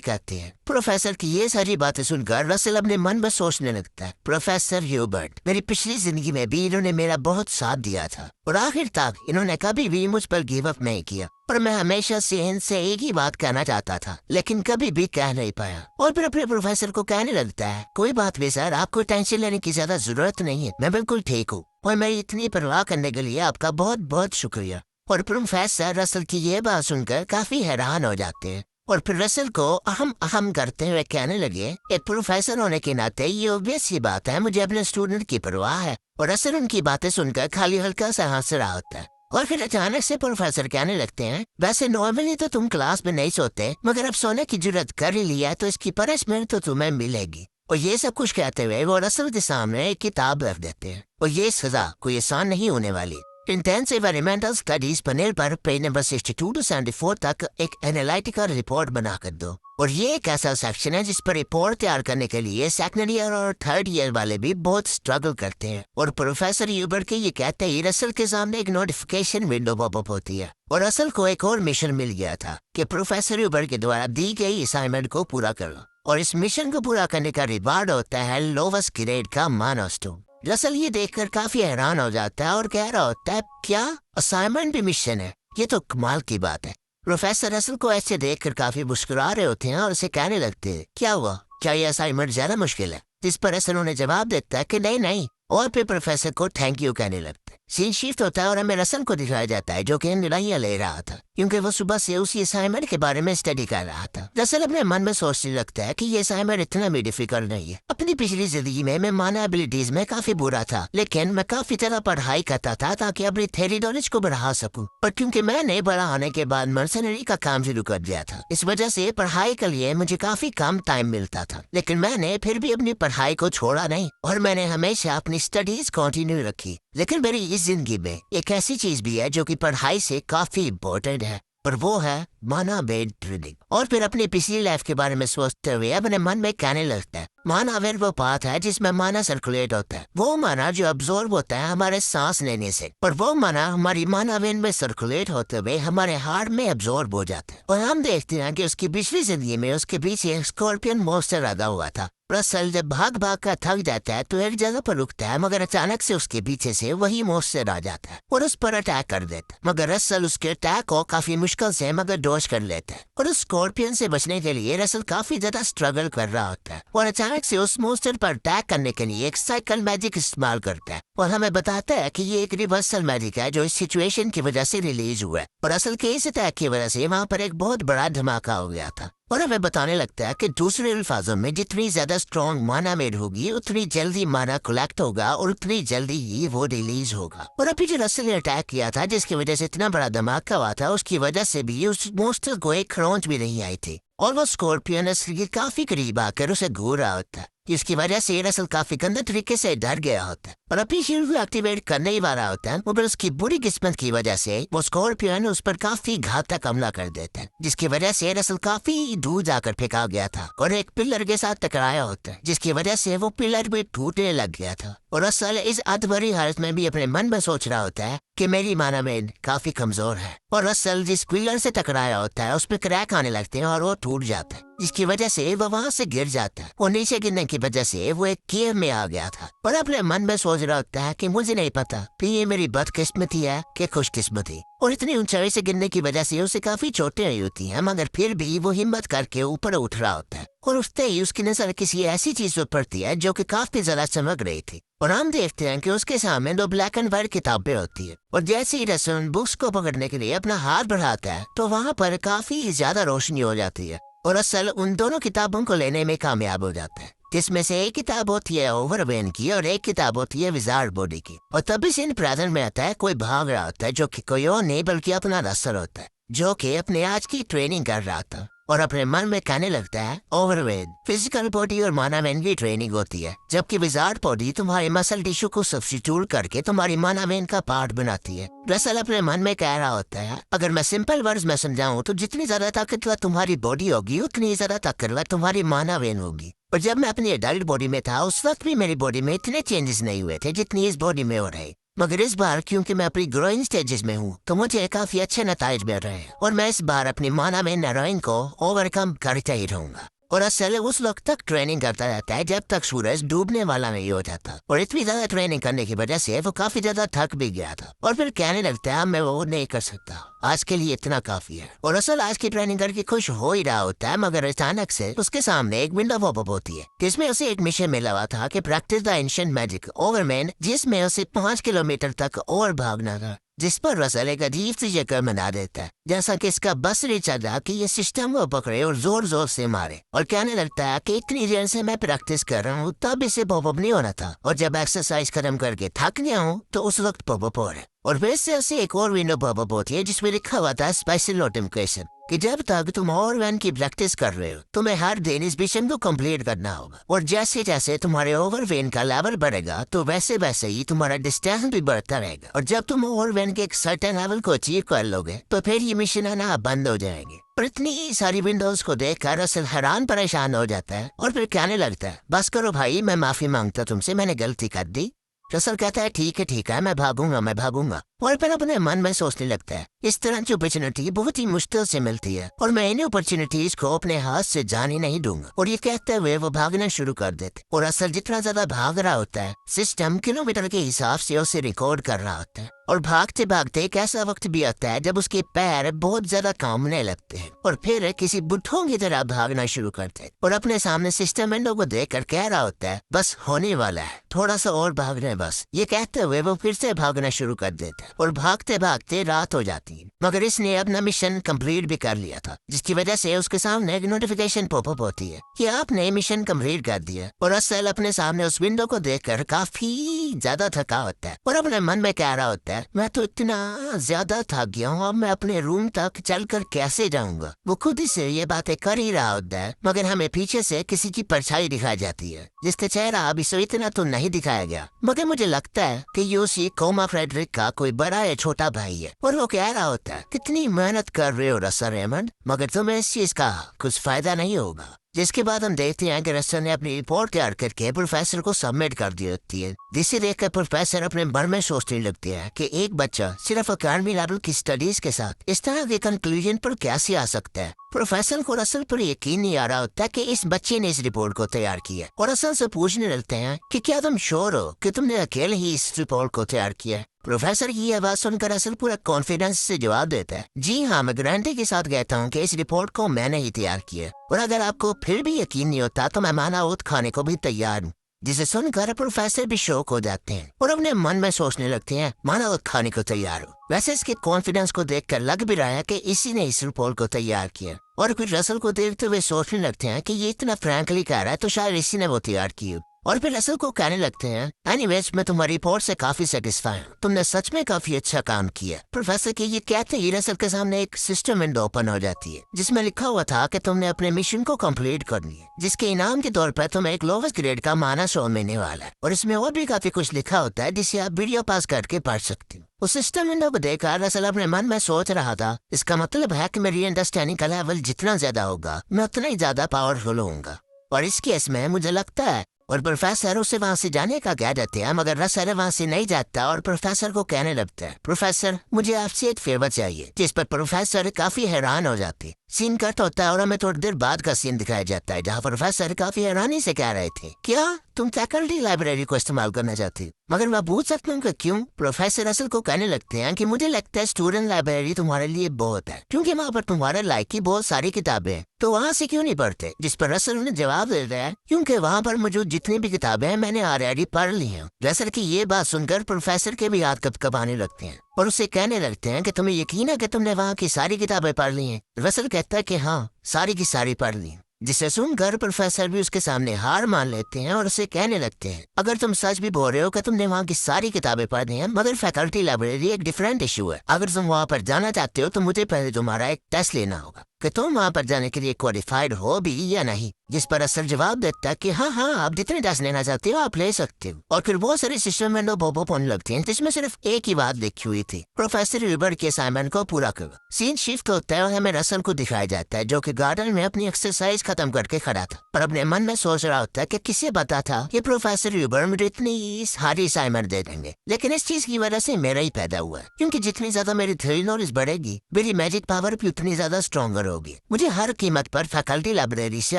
Speaker 1: करते हैं। प्रोफेसर की ये सारी बातें सुनकर रसल अपने मन में सोचने लगता है, प्रोफेसर ह्यूबर्ट, मेरी पिछली जिंदगी में भी इन्होंने मेरा बहुत साथ दिया था, और आखिर तक इन्होंने कभी भी मुझ पर गिव अप नहीं किया, और मैं हमेशा से इनसे एक ही बात कहना चाहता था, लेकिन कभी भी कह नहीं पाया। और फिर अपने प्रोफेसर को कहने लगता है, कोई बात नहीं सर, आपको टेंशन लेने की ज्यादा जरूरत नहीं है, मैं बिल्कुल ठीक हूँ, और मेरी इतनी परवाह करने के लिए आपका बहुत बहुत शुक्रिया। और प्रोफेसर रसल की ये बात सुनकर काफी हैरान हो जाते हैं, और फिर रसल को अहम अहम करते हुए कहने लगे, एक प्रोफेसर होने के नाते ये ऑब्वियस ही बात है, मुझे अपने स्टूडेंट की परवाह है। और रसल उनकी बातें सुनकर खाली हल्का सा हंस रहा होता है, और फिर अचानक से प्रोफेसर कहने लगते हैं, वैसे नॉर्मली तो तुम क्लास में नहीं सोते, मगर अब सोने की जरूरत कर ही लिया तो इसकी पनिशमेंट तो तुम्हें मिलेगी। और ये सब कुछ कहते हुए वो रसल के सामने एक किताब रख देते हैं, और ये सजा कोई आसान नहीं होने वाली। इंटेंसिव एलिमेंटल स्टडीज पैनल पर पेज नंबर 62 to 74 तक एक एनालिटिकल रिपोर्ट बनाकर दो। और ये एक ऐसा सेक्शन है जिस पर रिपोर्ट तैयार करने के लिए सेकंड ईयर और थर्ड ईयर वाले भी बहुत स्ट्रगल करते हैं। और प्रोफेसर यूबर के ये कहते ही रसल के सामने एक नोटिफिकेशन विंडो पॉपअप होती है और रसल को एक और मिशन मिल गया था कि प्रोफेसर यूबर के द्वारा दी गई असाइनमेंट को पूरा करो और इस मिशन को पूरा करने का रिवार्ड होता है लोवेस्ट ग्रेड का मानोस्टोन। रसल ये देखकर काफी हैरान हो जाता है और कह रहा होता है, क्या असाइनमेंट भी मिशन है? ये तो कमाल की बात है। प्रोफेसर रसल को ऐसे देखकर काफी मुस्कुरा रहे होते हैं और उसे कहने लगते हैं, क्या हुआ, क्या ये असाइनमेंट ज्यादा मुश्किल है? जिस पर रसल उन्हें जवाब देता है कि नहीं नहीं, और फिर प्रोफेसर को थैंक यू कहने लगता है। सीन शिफ्ट होता है और हमें रसल को दिखाया जाता है जो कि लड़ाइयाँ ले रहा था क्योंकि वो सुबह से उसी असाइनमेंट के बारे में स्टडी कर रहा था। रसल अपने मन में सोचने लगता है कि ये असाइनमेंट इतना भी डिफिकल्ट नहीं है। अपनी पिछली जिंदगी में मैं माना एबिलिटीज में काफी बुरा था, लेकिन मैं काफी तरह पढ़ाई करता था ताकि अपनी थ्योरी नॉलेज को बढ़ा सकूं। पर क्योंकि मैंने बड़ा होने के बाद मर्सनरी का काम शुरू कर दिया था, इस वजह से पढ़ाई के लिए मुझे काफी कम टाइम मिलता था। लेकिन मैंने फिर भी अपनी पढ़ाई को छोड़ा नहीं और मैंने हमेशा अपनी स्टडीज कंटिन्यू रखी। लेकिन मेरी इस जिंदगी में एक ऐसी चीज भी है जो कि पढ़ाई से काफी इम्पोर्टेंट है और वो है माना वेन ट्रेनिंग। और फिर अपनी पिछली लाइफ के बारे में सोचते हुए अपने मन में कहने लगता है, माना वेन वो पाथ है जिसमें माना सर्कुलेट होता है, वो माना जो अब्सॉर्ब होता है हमारे सांस लेने से, और वो माना हमारी माना वेन में सर्कुलेट होते हुए हमारे हार्ट में अब्सॉर्ब हो जाता है। और हम देखते हैं कि उसकी पिछली जिंदगी में उसके पीछे एक स्कॉर्पियन मॉन्स्टर लगा हुआ था। रसल जब भाग भाग कर थक जाता है तो एक जगह पर रुकता है, मगर अचानक से उसके पीछे से वही मॉन्स्टर आ जाता है और उस पर अटैक कर देता है। मगर रसल उसके अटैक को काफी मुश्किल से मगर डॉज कर लेता है और उस स्कॉर्पियन से बचने के लिए रसल काफी ज्यादा स्ट्रगल कर रहा होता है और अचानक से उस मॉन्स्टर पर अटैक करने के लिए एक साइकिल मैजिक इस्तेमाल करता है और हमें बताता है कि ये एक रिवर्सल मैजिक है जो इस सिचुएशन की वजह से रिलीज हुआ है। और असल के इस अटैक की वजह से वहाँ पर एक बहुत बड़ा धमाका हो गया था और हमें बताने लगता है कि दूसरे अल्फाजों में जितनी ज्यादा स्ट्रॉन्ग माना मेड होगी उतनी जल्दी माना कलेक्ट होगा और उतनी जल्दी ही वो रिलीज होगा। और अभी जो रसल ने अटैक किया था जिसकी वजह से इतना बड़ा धमाका हुआ था, उसकी वजह से भी उस मॉन्स्टर को एक खरोंच भी नहीं आई थी और वो स्कॉर्पियन रसल के काफी करीब आकर उसे घूर रहा होता है, जिसकी वजह से रसल काफी गंदे तरीके से डर गया होता है और अभी शील्ड को एक्टिवेट करने ही वाला होता है, मगर उसकी बुरी किस्मत की वजह से वो स्कॉर्पियन उस पर काफी घातक हमला कर देता है, जिसकी वजह से रसल काफी दूर जाकर फेंका गया था और एक पिलर के साथ टकराया होता है, जिसकी वजह से वो पिलर भी टूटने लग गया था। और रसल इस अधभरी हालत में भी अपने मन में सोच रहा होता है कि मेरी माना मेड काफी कमजोर है और रसल जिस पिलर से टकराया होता है उस पर क्रैक आने लगते हैं और वो टूट जाता है, जिसकी वजह से वो वहाँ से गिर जाता है और नीचे गिरने की वजह से वो एक केव में आ गया था और अपने मन में सोच रहा होता है कि मुझे नहीं पता कि ये मेरी बदकिस्मती है कि खुशकिस्मती। और इतनी ऊंचाई से गिरने की वजह से उसे काफी चोटें आई होती हैं, मगर फिर भी वो हिम्मत करके ऊपर उठ रहा होता है और उठते ही उसकी नजर किसी ऐसी चीज पर पड़ती है जो कि काफी ज्यादा चमक रही थी और हम देखते हैं कि उसके सामने 2 ब्लैक एंड व्हाइट किताबें होती है और जैसे ही रसल बुक्स को पकड़ने के लिए अपना हाथ बढ़ाता है तो वहाँ पर काफी ज्यादा रोशनी हो जाती है और रसल उन दोनों किताबों को लेने में कामयाब हो जाता है, जिसमें से एक किताब होती है ओवरवेन की और एक किताब होती है विजार्ड बॉडी की। और तभी सीन प्रेजेंट में आता है, कोई भाग रहा होता है जो कि कोई और नहीं बल्कि अपना रसल होता है जो कि अपने आज की ट्रेनिंग कर रहा था और अपने मन में कहने लगता है, ओवरवेन फिजिकल बॉडी और मानावेन की ट्रेनिंग होती है, जबकि विजार्ड बॉडी तुम्हारे मसल टिश्यू को सब्स्टिट्यूट करके तुम्हारी मानावेन का पार्ट बनाती है। रसल अपने मन में कह रहा होता है, अगर मैं सिंपल वर्ड्स में समझाऊं तो जितनी ज्यादा ताकतवर तुम्हारी बॉडी होगी उतनी ज्यादा ताकतवर तुम्हारी मानावेन होगी। और जब मैं अपनी एडल्ट बॉडी में था उस वक्त भी मेरी बॉडी में इतने चेंजेस नहीं हुए थे जितनी इस बॉडी में हो रहे, मगर इस बार क्योंकि मैं अपनी ग्रोइंग स्टेजेस में हूँ तो मुझे काफी अच्छे नतीजे मिल रहे हैं और मैं इस बार अपनी माना में नारायण को ओवरकम करता ही रहूंगा। और असल उस वक्त तक ट्रेनिंग करता रहता है जब तक सूरज डूबने वाला नहीं हो जाता और इतनी ज्यादा ट्रेनिंग करने की वजह से वो काफी ज्यादा थक भी गया था और फिर कहने लगता है मैं वो नहीं कर सकता, आज के लिए इतना काफी है। और असल आज की ट्रेनिंग करके खुश हो ही रहा होता है, मगर अचानक से उसके सामने एक विंडो पॉपअप होती है जिसमें उसे एक मिशन मिला हुआ था कि प्रैक्टिस द एंशिएंट मैजिक ओवरमैन, जिसमें उसे 5 किलोमीटर तक और भागना था, जिस पर रसल एक अजीब सी जगह बना देता है जैसा कि इसका बस नहीं चल रहा कि ये सिस्टम वो पकड़े और जोर जोर से मारे और कहने लगता है कि इतनी देर से मैं प्रैक्टिस कर रहा हूँ तब इसे पॉपअप नहीं होना था और जब एक्सरसाइज खत्म करके थक गया हूँ तो उस वक्त पॉपअप हो रहा है। और फिर से उसे एक और विंडो पॉपअप होती है जिसमें लिखा हुआ था स्पेशल नोटिफिकेशन कि जब तक तुम ओवरवन की प्रैक्टिस कर रहे हो तुम्हें हर दिन इस मिशन को कंप्लीट करना होगा और जैसे जैसे तुम्हारे ओवरवेन का लेवल बढ़ेगा तो वैसे वैसे ही तुम्हारा डिस्टेंस भी बढ़ता रहेगा और जब तुम ओवरवेन के एक सर्टेन लेवल को अचीव कर लोगे तो फिर ये मिशन आना बंद हो जाएंगे। पर इतनी सारी विंडोज को देखकर असल हैरान परेशान हो जाता है और फिर कहने लगता है बस करो भाई, मैं माफी मांगता तुमसे, मैंने गलती कर दी। रसल कहता है ठीक है मैं भागूंगा और फिर अपने मन में सोचने लगता है इस तरह की अपॉर्चुनिटी बहुत ही मुश्किल से मिलती है और मैं इन अपॉर्चुनिटीज को अपने हाथ से जाने नहीं दूंगा। और ये कहते हुए वो भागना शुरू कर देते और असल जितना ज्यादा भाग रहा होता है सिस्टम किलोमीटर के हिसाब से उसे रिकॉर्ड कर रहा होता है और भागते भागते एक ऐसा वक्त भी आता है जब उसके पैर बहुत ज्यादा कांपने लगते हैं और फिर किसी बुढ़ों की तरह भागना शुरू करते हैं और अपने सामने सिस्टम विंडो को देख कर कह रहा होता है बस होने वाला है, थोड़ा सा और भागना है बस। ये कहते हुए वो फिर से भागना शुरू कर देता है और भागते भागते रात हो जाती है। मगर इसने अपना मिशन कंप्लीट भी कर लिया था जिसकी वजह से उसके सामने एक नोटिफिकेशन पॉपअप होती है कि आपने मिशन कंप्लीट कर दिया और असल अपने सामने उस विंडो को देखकर काफी ज्यादा थका होता है और अपने मन में कह रहा होता है मैं तो इतना ज्यादा थक गया हूँ, अब मैं अपने रूम तक चलकर कैसे जाऊंगा। वो खुद ही से ये बातें कर ही रहा होता है मगर हमें पीछे से किसी की परछाई दिखाई जाती है जिसका चेहरा अभी से इतना तो नहीं दिखाया गया मगर मुझे लगता है कि यूसी कोमा फ्रेडरिक का कोई बड़ा या छोटा भाई है और वो कह रहा होता है कितनी मेहनत कर रहे हो रसर रेमंड मगर तुम्हें इस चीज का कुछ फायदा नहीं होगा। जिसके बाद हम देखते हैं कि रस्टर ने अपनी रिपोर्ट तैयार करके प्रोफेसर को सबमिट कर दी होती है जिसे देखकर प्रोफेसर अपने मन में सोचने लगते हैं कि एक बच्चा सिर्फ अकादमी लेवल की स्टडीज के साथ इस तरह के कंक्लूजन पर कैसे आ सकता है। प्रोफेसर को रसल पर यकीन नहीं आ रहा होता कि इस बच्चे ने इस रिपोर्ट को तैयार किया और रसल से पूछने लगते हैं कि क्या तुम श्योर हो कि तुमने अकेले ही इस रिपोर्ट को तैयार किया। प्रोफेसर की आवाज सुनकर असल पूरा कॉन्फिडेंस से जवाब देता है जी हाँ, मैं गारंटी के साथ कहता हूँ कि इस रिपोर्ट को मैंने ही तैयार किया और अगर आपको फिर भी यकीन नहीं होता तो मैं माना ऊँट खाने को भी तैयार हूँ। जिसे सुनकर प्रोफेसर भी शौक हो जाते हैं और अपने मन में सोचने लगते हैं माना ऊँट खाने को तैयार हो। वैसे इसके कॉन्फिडेंस को देखकर लग भी रहा है कि इसी ने इस रिपोर्ट को तैयार किया और फिर रसल को देखते हुए सोचने लगते हैं कि ये इतना फ्रैंकली कह रहा है तो शायद इसी ने वो तैयार की और फिर रसल को कहने लगते हैं एनीवेज मैं तुम्हारी रिपोर्ट से काफी सेटिस्फाई हूँ, तुमने सच में काफी अच्छा काम किया। प्रोफेसर के ये कहते ही रसल के सामने एक सिस्टम विंडो ओपन हो जाती है जिसमें लिखा हुआ था कि तुमने अपने मिशन को कंप्लीट कर लिया जिसके इनाम के तौर पर तुम्हें एक लोवेस्ट ग्रेड का माना शो मिलने वाला है और इसमें और भी काफी कुछ लिखा होता है जिसे आप वीडियो पास करके पढ़ सकते हो। उस सिस्टम विंडो को देखकर रसल अपने मन में सोच रहा था इसका मतलब है कि मेरी अंडरस्टैंडिंग का लेवल जितना ज्यादा होगा मैं उतना ही ज्यादा पावरफुल होऊंगा और इस केस में मुझे लगता है और प्रोफेसर उसे वहाँ से जाने का कह देते हैं मगर रसल वहाँ से नहीं जाता और प्रोफेसर को कहने लगता है प्रोफेसर मुझे आपसे एक फेवर चाहिए जिस पर प्रोफेसर काफी हैरान हो जाते। सीन कट होता है और हमें थोड़ी देर बाद का सीन दिखाया जाता है जहाँ प्रोफेसर काफी हैरानी से कह रहे थे क्या तुम फैकल्टी लाइब्रेरी को इस्तेमाल करना चाहती मगर मैं पूछ सकता हूँ कि क्यों। प्रोफेसर रसल को कहने लगते हैं कि मुझे लगता है स्टूडेंट लाइब्रेरी तुम्हारे लिए बहुत है क्योंकि वहाँ पर तुम्हारे लायक की बहुत सारी किताबें हैं तो वहाँ से क्यों नहीं पढ़ते। जिस पर रसल उन्हें जवाब दे रहा है क्योंकि वहाँ पर मौजूद जितनी भी किताबें हैं मैंने ऑलरेडी पढ़ ली हैं। रसल की ये बात सुनकर प्रोफेसर के भी हाथ कपकपाने लगते हैं और उसे कहने लगते हैं कि तुम्हें यकीन है कि तुमने वहाँ की सारी किताबें पढ़ ली हैं। रसल कहता है कि हाँ सारी की सारी पढ़ ली। जिसे सुनकर प्रोफेसर भी उसके सामने हार मान लेते हैं और उसे कहने लगते हैं अगर तुम सच भी बोल रहे हो कि तुमने वहाँ की सारी किताबें पढ़ ली हैं मगर फैकल्टी लाइब्रेरी एक डिफरेंट इशू है। अगर तुम वहाँ पर जाना चाहते हो तो मुझे पहले तुम्हारा एक टेस्ट लेना होगा कि तुम वहाँ पर जाने के लिए क्वालिफाइड हो भी या नहीं। जिस पर असल जवाब देता है कि हाँ आप जितने टेस्ट लेना चाहते हो आप ले सकते हो और फिर बहुत सारे सिस्टम विंडो पॉपअप होने लगते हैं जिसमें सिर्फ एक ही बात लिखी हुई थी प्रोफेसर ह्यूबर्ट के असाइनमेंट को पूरा करो। सीन शिफ्ट होता है और हमें रसल को दिखाया जाता है जो कि गार्डन में अपनी एक्सरसाइज खत्म करके खड़ा था और अपने मन में सोच रहा होता है कि किसे पता था कि प्रोफेसर ह्यूबर्ट मुझे इतनी सारी असाइनमेंट दे देंगे लेकिन इस चीज की वजह से मेरा ही पैदा हुआ है क्योंकि जितनी ज्यादा मेरी थ्योरी नॉलेज बढ़ेगी मेरी मैजिक पावर भी उतनी ज्यादा स्ट्रॉन्गर होगी। मुझे हर कीमत पर फैकल्टी लाइब्रेरी से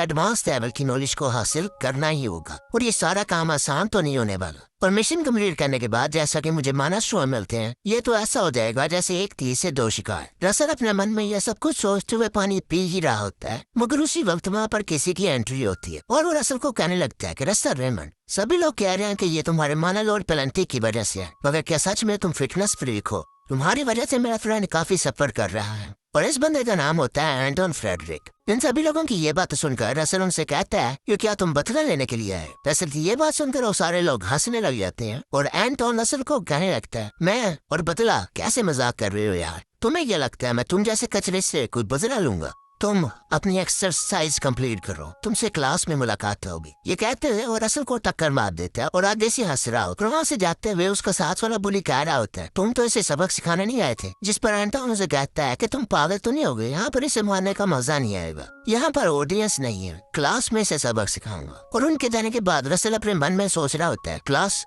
Speaker 1: एडवांस लेवल की नॉलेज को हासिल करना ही होगा और ये सारा काम आसान तो नहीं होने वाला। और मिशन कंप्लीट करने के बाद जैसा कि मुझे माना शो मिलते हैं ये तो ऐसा हो जाएगा जैसे एक तीर से दो शिकार। रसल अपने मन में यह सब कुछ सोचते हुए पानी पी ही रहा होता है मगर उसी वक्त वहाँ पर किसी की एंट्री होती है और वो रसल को कहने लगता है कि रसल रेमंड सभी लोग कह रहे हैं कि ये तुम्हारे माना लॉर्ड पेनल्टी की वजह से है मगर क्या सच में तुम फिटनेस फ्रीक हो। तुम्हारी वजह से मेरा फ्रेंड काफी सफर कर रहा है और इस बंदे का नाम होता है एंटोन फ्रेडरिक। इन सभी लोगों की ये बात सुनकर रसल उनसे कहता है कि क्या तुम बदला लेने के लिए आए? रसल की ये बात सुनकर वो सारे लोग हंसने लग जाते हैं और एंटोन रसल को कहने लगता है, मैं और बदला कैसे मजाक कर रहे हो यार? तुम्हें क्या लगता है मैं तुम जैसे कचरे से कुछ बदला लूंगा? तुम अपनी एक्सरसाइज कंप्लीट करो, तुमसे क्लास में मुलाकात होगी। ये कहते हुए और रसल को टक्कर मार देता है और आगे से हंस रहा होता है। वहाँ से जाते हुए उसका साथ वाला बुली कह रहा होता है, तुम तो इसे सबक सिखाने नहीं आए थे। जिस पर एंटोन उसे कहता है कि तुम पागल तो नहीं हो गए, यहाँ पर इसे मारने का मजा नहीं आएगा, यहाँ पर ऑडियंस नहीं है, क्लास में से सबक सिखाऊंगा। और उनके जाने के बाद रसल अपने मन में सोच रहा होता है, क्लास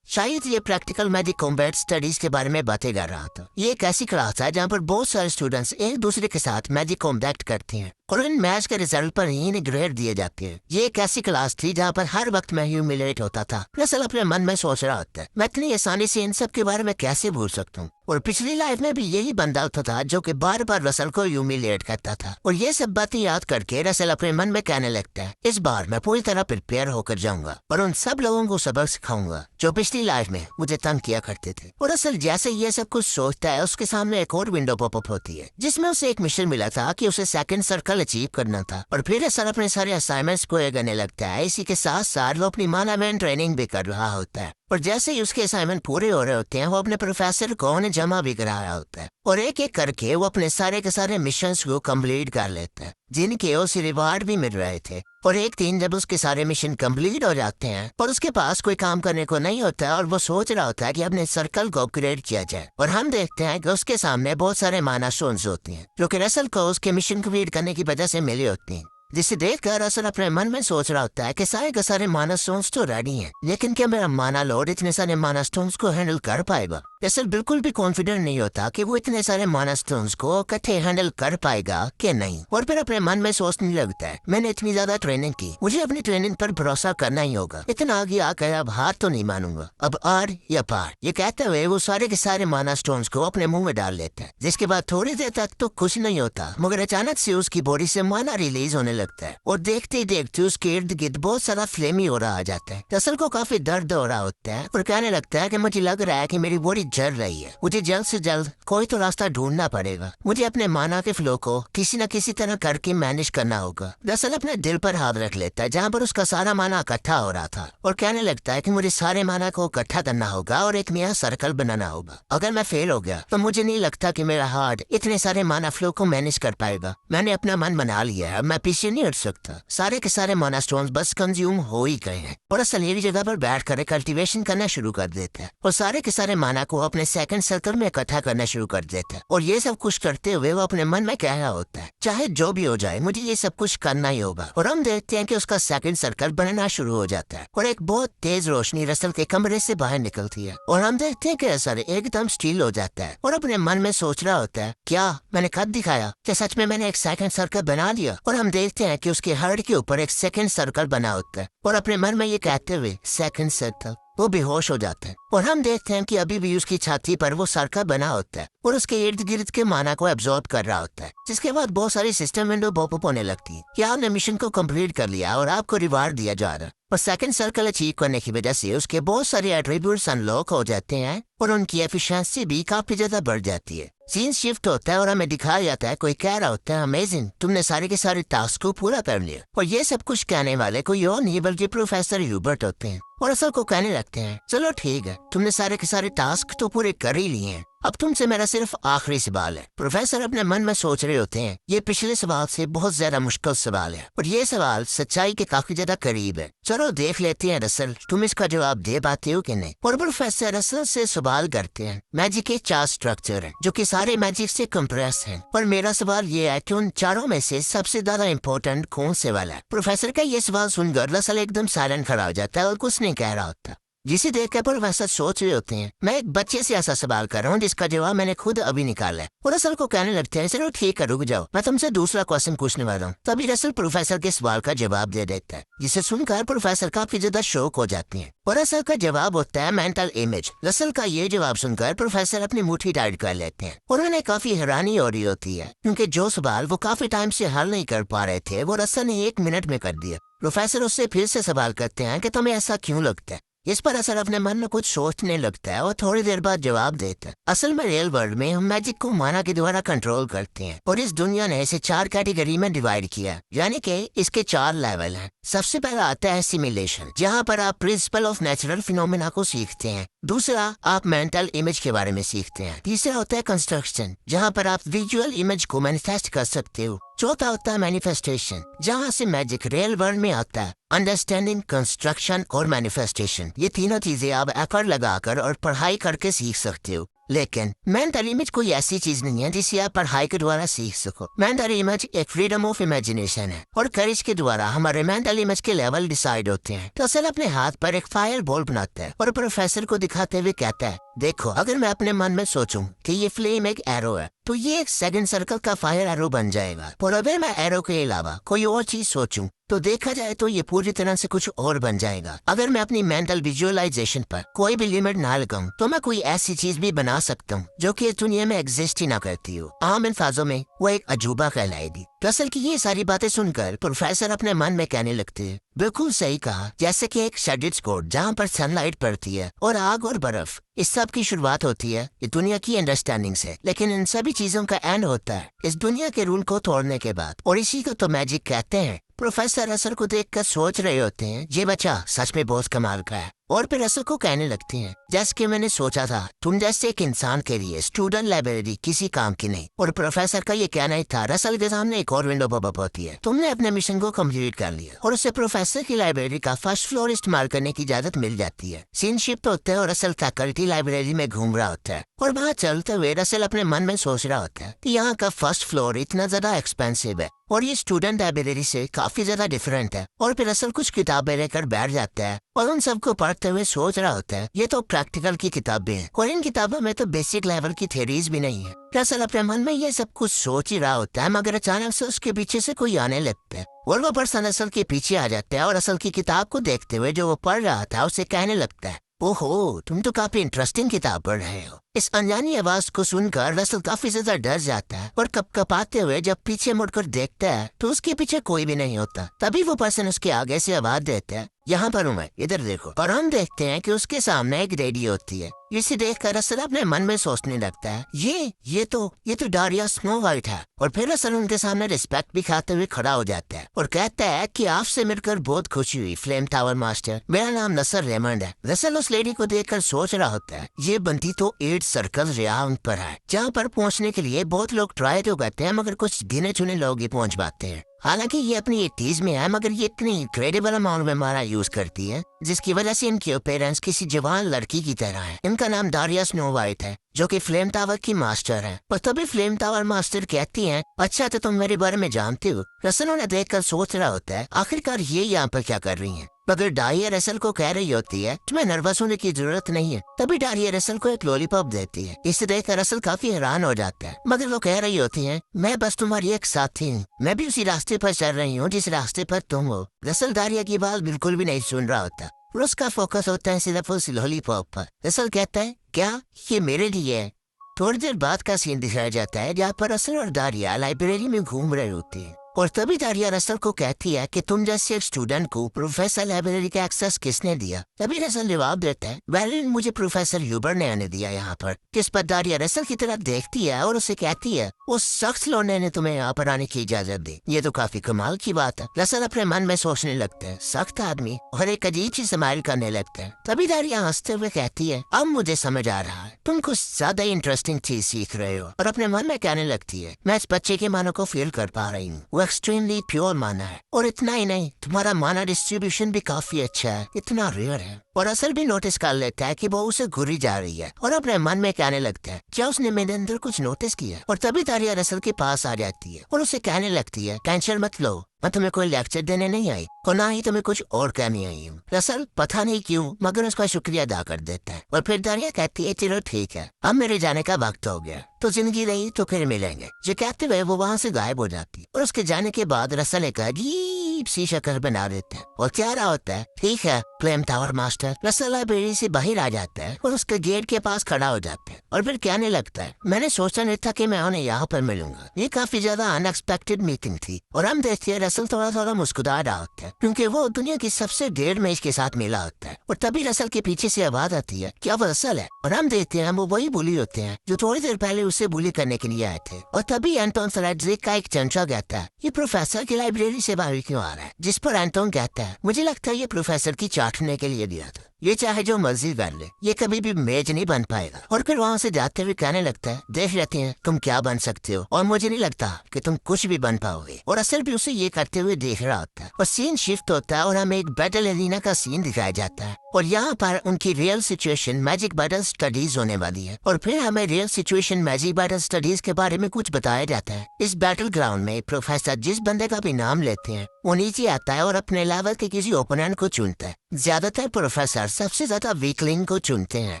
Speaker 1: शायद ये प्रैक्टिकल मैजिक कॉम्बैट स्टडीज के बारे में बातें कर रहा था। ये एक ऐसी क्लास है जहाँ पर बहुत सारे स्टूडेंट्स एक दूसरे के साथ मैजिक कॉम्बैट करते हैं और इन मैच के रिजल्ट पर ही इन्हें ग्रेड दिए जाते हैं। ये एक ऐसी क्लास थी जहाँ पर हर वक्त मैं ह्यूमिलेट होता था। रसल अपने मन में सोच रहा होता है, मैं इतनी आसानी से इन सब के बारे में कैसे भूल सकता हूँ? और पिछली लाइफ में भी यही बंदा होता था जो कि बार बार रसल को ह्यूमिलेट करता था। और ये सब बातें याद करके रसल अपने मन में कहने लगता है, इस बार मैं पूरी तरह प्रिपेयर होकर जाऊंगा और उन सब लोगों को सबक सिखाऊंगा जो पिछली लाइफ में मुझे तंग किया करते थे। और रसल जैसे ये सब कुछ सोचता है उसके सामने एक और विंडो पॉपअप होती है जिसमें उसे एक मिशन मिला था कि उसे सेकंड सर्कल अचीव करना था। और फिर रसल अपने सारे असाइनमेंट्स को करने लगता है। इसी के साथ साथ वो अपनी मानामेंट ट्रेनिंग भी कर रहा होता है और जैसे ही उसके असाइनमेंट पूरे हो रहे होते हैं वो अपने प्रोफेसर को उन्हें जमा भी करा रहा होता है और एक एक करके वो अपने सारे के सारे मिशंस को कंप्लीट कर लेता है जिनके उसे रिवार्ड भी मिल रहे थे। और एक दिन जब उसके सारे मिशन कंप्लीट हो जाते हैं और उसके पास कोई काम करने को नहीं होता और वो सोच रहा होता है कि अपने सर्कल को अपग्रेड किया जाए और हम देखते हैं कि उसके सामने बहुत सारे माना स्टोन्स होते हैं जो कि रसल को उसके मिशन कंप्लीट करने की वजह से मिले होते हैं। जिसे देखकर रसल अपने मन में सोच रहा होता है कि सारे के सारे माना स्टोन्स तो रेडी हैं, लेकिन क्या मेरा माना लॉर्ड इतने सारे माना स्टोन्स को हैंडल कर पाएगा? रसल बिल्कुल भी कॉन्फिडेंट नहीं होता कि वो इतने सारे माना स्टोन्स को इकट्ठे हैंडल कर पाएगा कि नहीं। और फिर अपने मन में सोचने लगता है, मैंने इतनी ज्यादा ट्रेनिंग की, मुझे अपनी ट्रेनिंग पर भरोसा करना ही होगा। इतना आगे आकर अब हार तो नहीं मानूंगा, अब आर या पार। ये कहते हुए वो सारे के सारे माना स्टोन्स को अपने मुंह में डाल लेता है। जिसके बाद थोड़ी देर तक तो कुछ नहीं होता मगर अचानक से उसकी बॉडी से माना रिलीज होने लगता है और देखते ही देखते उसके इर्द गिर्द बहुत सारा फ्लेम ही हो रहा आ जाता है। रसल को काफी दर्द हो रहा होता है और कहने लगता है कि मुझे लग रहा है कि मेरी बॉडी जल रही है, मुझे जल्द से जल्द कोई तो रास्ता ढूंढना पड़ेगा, मुझे अपने माना के फ्लो को किसी न किसी तरह करके मैनेज करना होगा। रसल अपने दिल पर हाथ रख लेता है जहाँ पर उसका सारा माना इकट्ठा हो रहा था और कहने लगता है कि मुझे सारे माना को इकट्ठा करना होगा और एक नया सर्कल बनाना होगा। अगर मैं फेल हो गया तो मुझे नहीं लगता कि मेरा हार्ट इतने सारे माना फ्लो को मैनेज कर पाएगा। मैंने अपना मन बना लिया है, मैं पीछे नहीं हट सकता। सारे के सारे माना स्टोन्स बस कंज्यूम हो ही गए हैं और रसल ये जगह पर बैठ कर कल्टिवेशन करना शुरू कर देता है और सारे के सारे माना को अपने सेकंड सर्कल में इकट्ठा करना शुरू कर देता है। और ये सब कुछ करते हुए वो अपने मन में कह रहा होता है, चाहे जो भी हो जाए मुझे ये सब कुछ करना ही होगा। और हम देखते हैं कि उसका सेकंड सर्कल बनना शुरू हो जाता है और एक बहुत तेज रोशनी रसल के कमरे से बाहर निकलती है और हम देखते हैं कि रसल एकदम स्टील हो जाता है और अपने मन में सोच रहा होता है, क्या मैंने कद दिखाया? क्या सच में मैंने एक सेकंड सर्कल बना लिया? और हम देखते हैं कि उसके हार्ट के ऊपर एक सेकंड सर्कल बना होता है और अपने मन में ये कहते हुए सेकंड सर्कल वो बेहोश हो जाता है और हम देखते हैं कि अभी भी उसकी छाती पर वो सर्कल बना होता है और उसके इर्द गिर्द के माना को एब्जॉर्ब कर रहा होता है। जिसके बाद बहुत सारी सिस्टम विंडो पॉपअप होने लगती है कि आपने मिशन को कंप्लीट कर लिया और आपको रिवार्ड दिया जा रहा है। और सेकंड सर्कल अचीव करने की वजह से उसके बहुत सारे एट्रीब्यूट्स अनलॉक हो जाते हैं और उनकी एफिशिएंसी भी काफी ज्यादा बढ़ जाती है। सीन शिफ्ट होता है और हमें दिखाया जाता है कोई कह रहा होता है, अमेजिंग, तुमने सारे के सारे टास्क को पूरा कर लिया। और ये सब कुछ कहने वाले कोई और नहीं बल्कि प्रोफेसर ह्यूबर्ट होते हैं और असल को कहने लगते हैं, चलो ठीक है, तुमने सारे के सारे टास्क तो पूरे कर ही लिए हैं, अब तुमसे मेरा सिर्फ आखिरी सवाल है। प्रोफेसर अपने मन में सोच रहे होते हैं, ये पिछले सवाल से बहुत ज्यादा मुश्किल सवाल है और ये सवाल सच्चाई के काफी ज्यादा करीब है। चलो देख लेते हैं रसल तुम इसका जवाब दे पाते हो कि नहीं। और प्रोफेसर रसल से सवाल करते हैं, मैजिक के 4 स्ट्रक्चर हैं जो कि सारे मैजिक से कंप्रेस हैं, पर मेरा सवाल ये है कि उन चारों में से सबसे ज्यादा इम्पोर्टेंट कौन से वाला है? प्रोफेसर का ये सवाल सुनकर रसल एकदम साइलेंट खड़ा हो जाता है और कुछ नहीं कह रहा होता। जिसे देखकर प्रोफेसर सोच रहे होते हैं, मैं एक बच्चे से ऐसा सवाल कर रहा हूँ जिसका जवाब मैंने खुद अभी निकाला है। और रसल को कहने लगते हैं, चलो ठीक है रुक जाओ, मैं तुमसे दूसरा क्वेश्चन पूछने वाला हूँ। तभी रसल प्रोफेसर के सवाल का जवाब दे देता है जिसे सुनकर प्रोफेसर काफी ज्यादा शौक हो जाती है। और रसल का जवाब होता है मेंटल इमेज। रसल का ये जवाब सुनकर प्रोफेसर अपनी मुट्ठी टाइट कर लेते हैं और उन्हें काफी हैरानी हो रही होती है क्योंकि जो सवाल वो काफी टाइम से हल नहीं कर पा रहे थे वो रसल ने 1 मिनट में कर दिया। प्रोफेसर उससे फिर से सवाल करते हैं कि तुम्हें ऐसा क्यों लगता है? इस पर असल अपने मन में कुछ सोचने लगता है और थोड़ी देर बाद जवाब देता है। असल में रियल वर्ल्ड में हम मैजिक को माना के द्वारा कंट्रोल करते हैं और इस दुनिया ने इसे 4 कैटेगरी में डिवाइड किया, यानी कि इसके 4 लेवल हैं। सबसे पहला आता है सिमुलेशन, जहाँ पर आप प्रिंसिपल ऑफ नेचुरल फिनोमेना को सीखते हैं। दूसरा, आप मेंटल इमेज के बारे में सीखते हैं। तीसरा होता है कंस्ट्रक्शन, जहाँ पर आप विजुअल इमेज को मैनिफेस्ट कर सकते हो। चौथा होता है मैनिफेस्टेशन, जहाँ से मैजिक रियल वर्ल्ड में आता है। अंडरस्टैंडिंग, कंस्ट्रक्शन और मैनिफेस्टेशन, ये तीनों चीजें आप एफर्ट लगाकर और पढ़ाई करके सीख सकते हो। लेकिन मेंटल इमेज कोई ऐसी चीज नहीं है जिसे आप पढ़ाई के द्वारा सीख सको। मेंटल इमेज एक फ्रीडम ऑफ इमेजिनेशन है और करेज के द्वारा हमारे मेंटल इमेज के लेवल डिसाइड होते हैं। तो असल अपने हाथ पर एक फायर बॉल बनाता है और प्रोफेसर को दिखाते हुए कहता है, देखो अगर मैं अपने मन में सोचूं कि ये फ्लेम एक एरो है तो ये एक सेकंड सर्कल का फायर एरो बन जाएगा। और अगर मैं एरो के अलावा कोई और चीज सोचूं तो देखा जाए तो ये पूरी तरह से कुछ और बन जाएगा। अगर मैं अपनी मेंटल विजुअलाइजेशन पर कोई भी लिमिट ना लगाऊं तो मैं कोई ऐसी चीज भी बना सकता हूँ जो कि इस दुनिया में एग्जिस्ट ही ना करती हो। आम अल्फाजों में वो एक अजूबा कहलाएगी। रसल की ये सारी बातें सुनकर प्रोफेसर अपने मन में कहने लगते हैं, बिल्कुल सही कहा, जैसे कि एक शेडेड स्पॉट जहाँ पर सनलाइट पड़ती है और आग और बर्फ, इस सब की शुरुआत होती है ये दुनिया की अंडरस्टैंडिंग से, लेकिन इन सभी चीजों का एंड होता है इस दुनिया के रूल को तोड़ने के बाद, और इसी को तो मैजिक कहते हैं। प्रोफेसर रसल को देखकर सोच रहे होते हैं, ये बच्चा सच में बहुत कमाल का है, और फिर रसल को कहने लगते हैं, जैसे कि मैंने सोचा था तुम जैसे एक इंसान के लिए स्टूडेंट लाइब्रेरी किसी काम की नहीं। और प्रोफेसर का ये कहना ही था, रसल के सामने एक और विंडो पॉपअप होती है, तुमने अपने मिशन को कंप्लीट कर लिया और उसे प्रोफेसर की लाइब्रेरी का फर्स्ट फ्लोर इस्तेमाल करने की इजाजत मिल जाती है। सीन शिफ्ट होता है और रसल फैकल्टी लाइब्रेरी में घूम रहा होता है और वहाँ चलते हुए रसल अपने मन में सोच रहा होता है कि यहाँ का फर्स्ट फ्लोर इतना ज्यादा एक्सपेंसिव है और ये स्टूडेंट लाइब्रेरी से काफी ज्यादा डिफरेंट है। और फिर रसल कुछ किताबें लेकर बैठ जाता है और उन सबको पढ़ते हुए सोच रहा होता है, ये तो प्रैक्टिकल की किताबें हैं और इन किताबों में तो बेसिक लेवल की थ्योरीज भी नहीं है। रसल अपने मन में ये सब कुछ सोच ही रहा होता है, मगर अचानक से उसके पीछे से कोई आने लगता है और वो पर्सन असल के पीछे आ जाता है और असल की किताब को देखते हुए जो वो पढ़ रहा था उसे कहने लगता है, ओहो तुम तो काफी इंटरेस्टिंग किताब पढ़ रहे हो। इस अनजानी आवाज को सुनकर रसल काफी ज्यादा डर जाता है और कपकपाते हुए जब पीछे मुड़कर देखता है तो उसके पीछे कोई भी नहीं होता। तभी वो पर्सन उसके आगे से आवाज देता है, यहाँ पर हूँ मैं, इधर देखो। और हम देखते हैं कि उसके सामने एक रेडियो होती है। इसे देखकर रसल अपने मन में सोचने लगता है, ये तो डारिया स्नो वाइट है। और फिर रसल उनके सामने रिस्पेक्ट भी खाते हुए खड़ा हो जाता है और कहता है कि आपसे मिलकर बहुत खुशी हुई फ्लेम टावर मास्टर, मेरा नाम नसर रेमंड है। रसल उस लेडी को देखकर सोच रहा होता है, ये बनती तो 8 सर्कल राउंड पर है, जहाँ पर पहुँचने के लिए बहुत लोग ट्राई तो करते हैं मगर कुछ गिने चुने लोग ही पहुँच पाते हैं। हालांकि ये अपनी 80s में है मगर ये इतनी इनक्रेडिबल अमाउंट में मारा यूज करती है जिसकी वजह से इनके अपीयरेंस किसी जवान लड़की की तरह है। इनका नाम डारिया स्नो वाइट है जो कि फ्लेम टावर की मास्टर है। पर तभी फ्लेम टावर मास्टर कहती हैं, अच्छा तो तुम मेरे बारे में जानते हो। रसल उन्हें देखकर सोच रहा होता है, आखिरकार ये यहाँ पर क्या कर रही हैं। मगर डारिया रसल को कह रही होती है, तुम्हें नर्वस होने की जरूरत नहीं है। तभी डारिया रसल को एक लॉलीपॉप देती है। इसे देखकर रसल काफी हैरान हो जाता है मगर वो कह रही होती है, मैं बस तुम्हारी एक साथी हूँ, मैं भी उसी रास्ते पर चल रही हूँ जिस रास्ते पर तुम हो। रसल डारिया की बात बिल्कुल भी नहीं सुन रहा होता और उसका फोकस होता है सिर्फ उस लॉलीपॉप पर। रसल कहता है, क्या ये मेरे लिए है? थोड़ी देर बाद का सीन दिखाया जाता है जहाँ पर रसल और डारिया लाइब्रेरी में घूम रहे होते हैं और तभी डारिया रसल को कहती है कि तुम जैसे एक स्टूडेंट को प्रोफेसर लाइब्रेरी का एक्सेस किसने दिया? तभी रसल जवाब देता है, वेल मुझे प्रोफेसर ह्यूबर ने आने दिया यहाँ पर। जिस पर डारिया रसल की तरफ देखती है और उसे कहती है, उस शख्स लौंडे ने तुम्हें यहाँ पर आने की इजाजत दी। ये तो काफी कमाल की बात है। रसल अपने मन में सोचने लगता है, सख्त आदमी, और एक अजीब सी स्माइल करने लगता है। तभी डारिया हंसते हुए कहती है, अब मुझे समझ आ रहा है, तुम कुछ ज्यादा इंटरेस्टिंग चीज सीख रहे हो। और अपने मन में कहने लगती है, मैं इस बच्चे के मानों को फील कर पा रही हूँ, एक्सट्रीमली प्योर माना है और इतना ही नहीं तुम्हारा माना डिस्ट्रीब्यूशन भी काफी अच्छा है, इतना रेयर है। और असल भी नोटिस कर लेता है कि वो उसे घुरी जा रही है और अपने मन में कहने लगता है, क्या उसने मेरे अंदर कुछ नोटिस किया? और तभी डारिया रसल के पास आ जाती है और उसे कहने लगती है, टेंशन मत लो, मैं तुम्हें कोई लेक्चर देने नहीं आई और ना ही तुम्हें कुछ और कहने आई हूँ। रसल पता नहीं क्यों मगर उसका शुक्रिया अदा कर देता है और फिर डारिया कहती है, चलो ठीक है, अब मेरे जाने का वक्त हो गया, तो जिंदगी रही तो फिर मिलेंगे। जो कहते हुए वो वहाँ से गायब हो जाती है और उसके जाने के बाद रसल ने कहा, जी अजीब सी शक्ल बना देता है और क्या रहा होता है। ठीक है, flame tower master Russell library से बाहर आ जाता है और उसके गेट के पास खड़ा हो जाता है और फिर कहने लगता है, मैंने सोचा नहीं था कि मैं उन्हें यहाँ पर मिलूंगा। ये काफी ज्यादा अनएक्सपेक्टेड मीटिंग थी। और हम देखते हैं रसल थोड़ा थोड़ा मुस्कुरा रहा होता है क्योंकि वो दुनिया की सबसे डेढ़ मेज के साथ मिला होता है। और तभी रसल के पीछे से आवाज आती है, क्या वो रसल है? और हम देखते हैं वो वही बुली होते हैं जो थोड़ी देर पहले उसे बुली करने के लिए आए थे। और तभी एंटोन फ्रेडरिक का एक चमचा कहता है, ये प्रोफेसर की लाइब्रेरी से बाहर क्यों आ रहा है? जिस पर एंटोन कहता है, मुझे लगता है ये प्रोफेसर की चाटने के लिए दिया था। ये चाहे जो मर्जी कर ले, ये कभी भी मेज नहीं बन पाएगा। और फिर वहाँ से जाते हुए कहने लगता है, देख लेते हैं तुम क्या बन सकते हो और मुझे नहीं लगता कि तुम कुछ भी बन पाओगे। और असल भी उसे ये करते हुए देख रहा होता है। और सीन शिफ्ट होता है और हमें एक बैटल एरिना का सीन दिखाया जाता है और यहाँ पर उनकी real situation magic battle studies होने वाली है। और फिर हमें real situation magic battle studies के बारे में कुछ बताया जाता है। इस बैटल ग्राउंड में प्रोफेसर जिस बंदे का भी नाम लेते हैं वो नीचे आता है और अपने लेवल के किसी ओपोनेंट को चुनता है। ज्यादातर प्रोफेसर सबसे ज्यादा वीकलिंग को चुनते हैं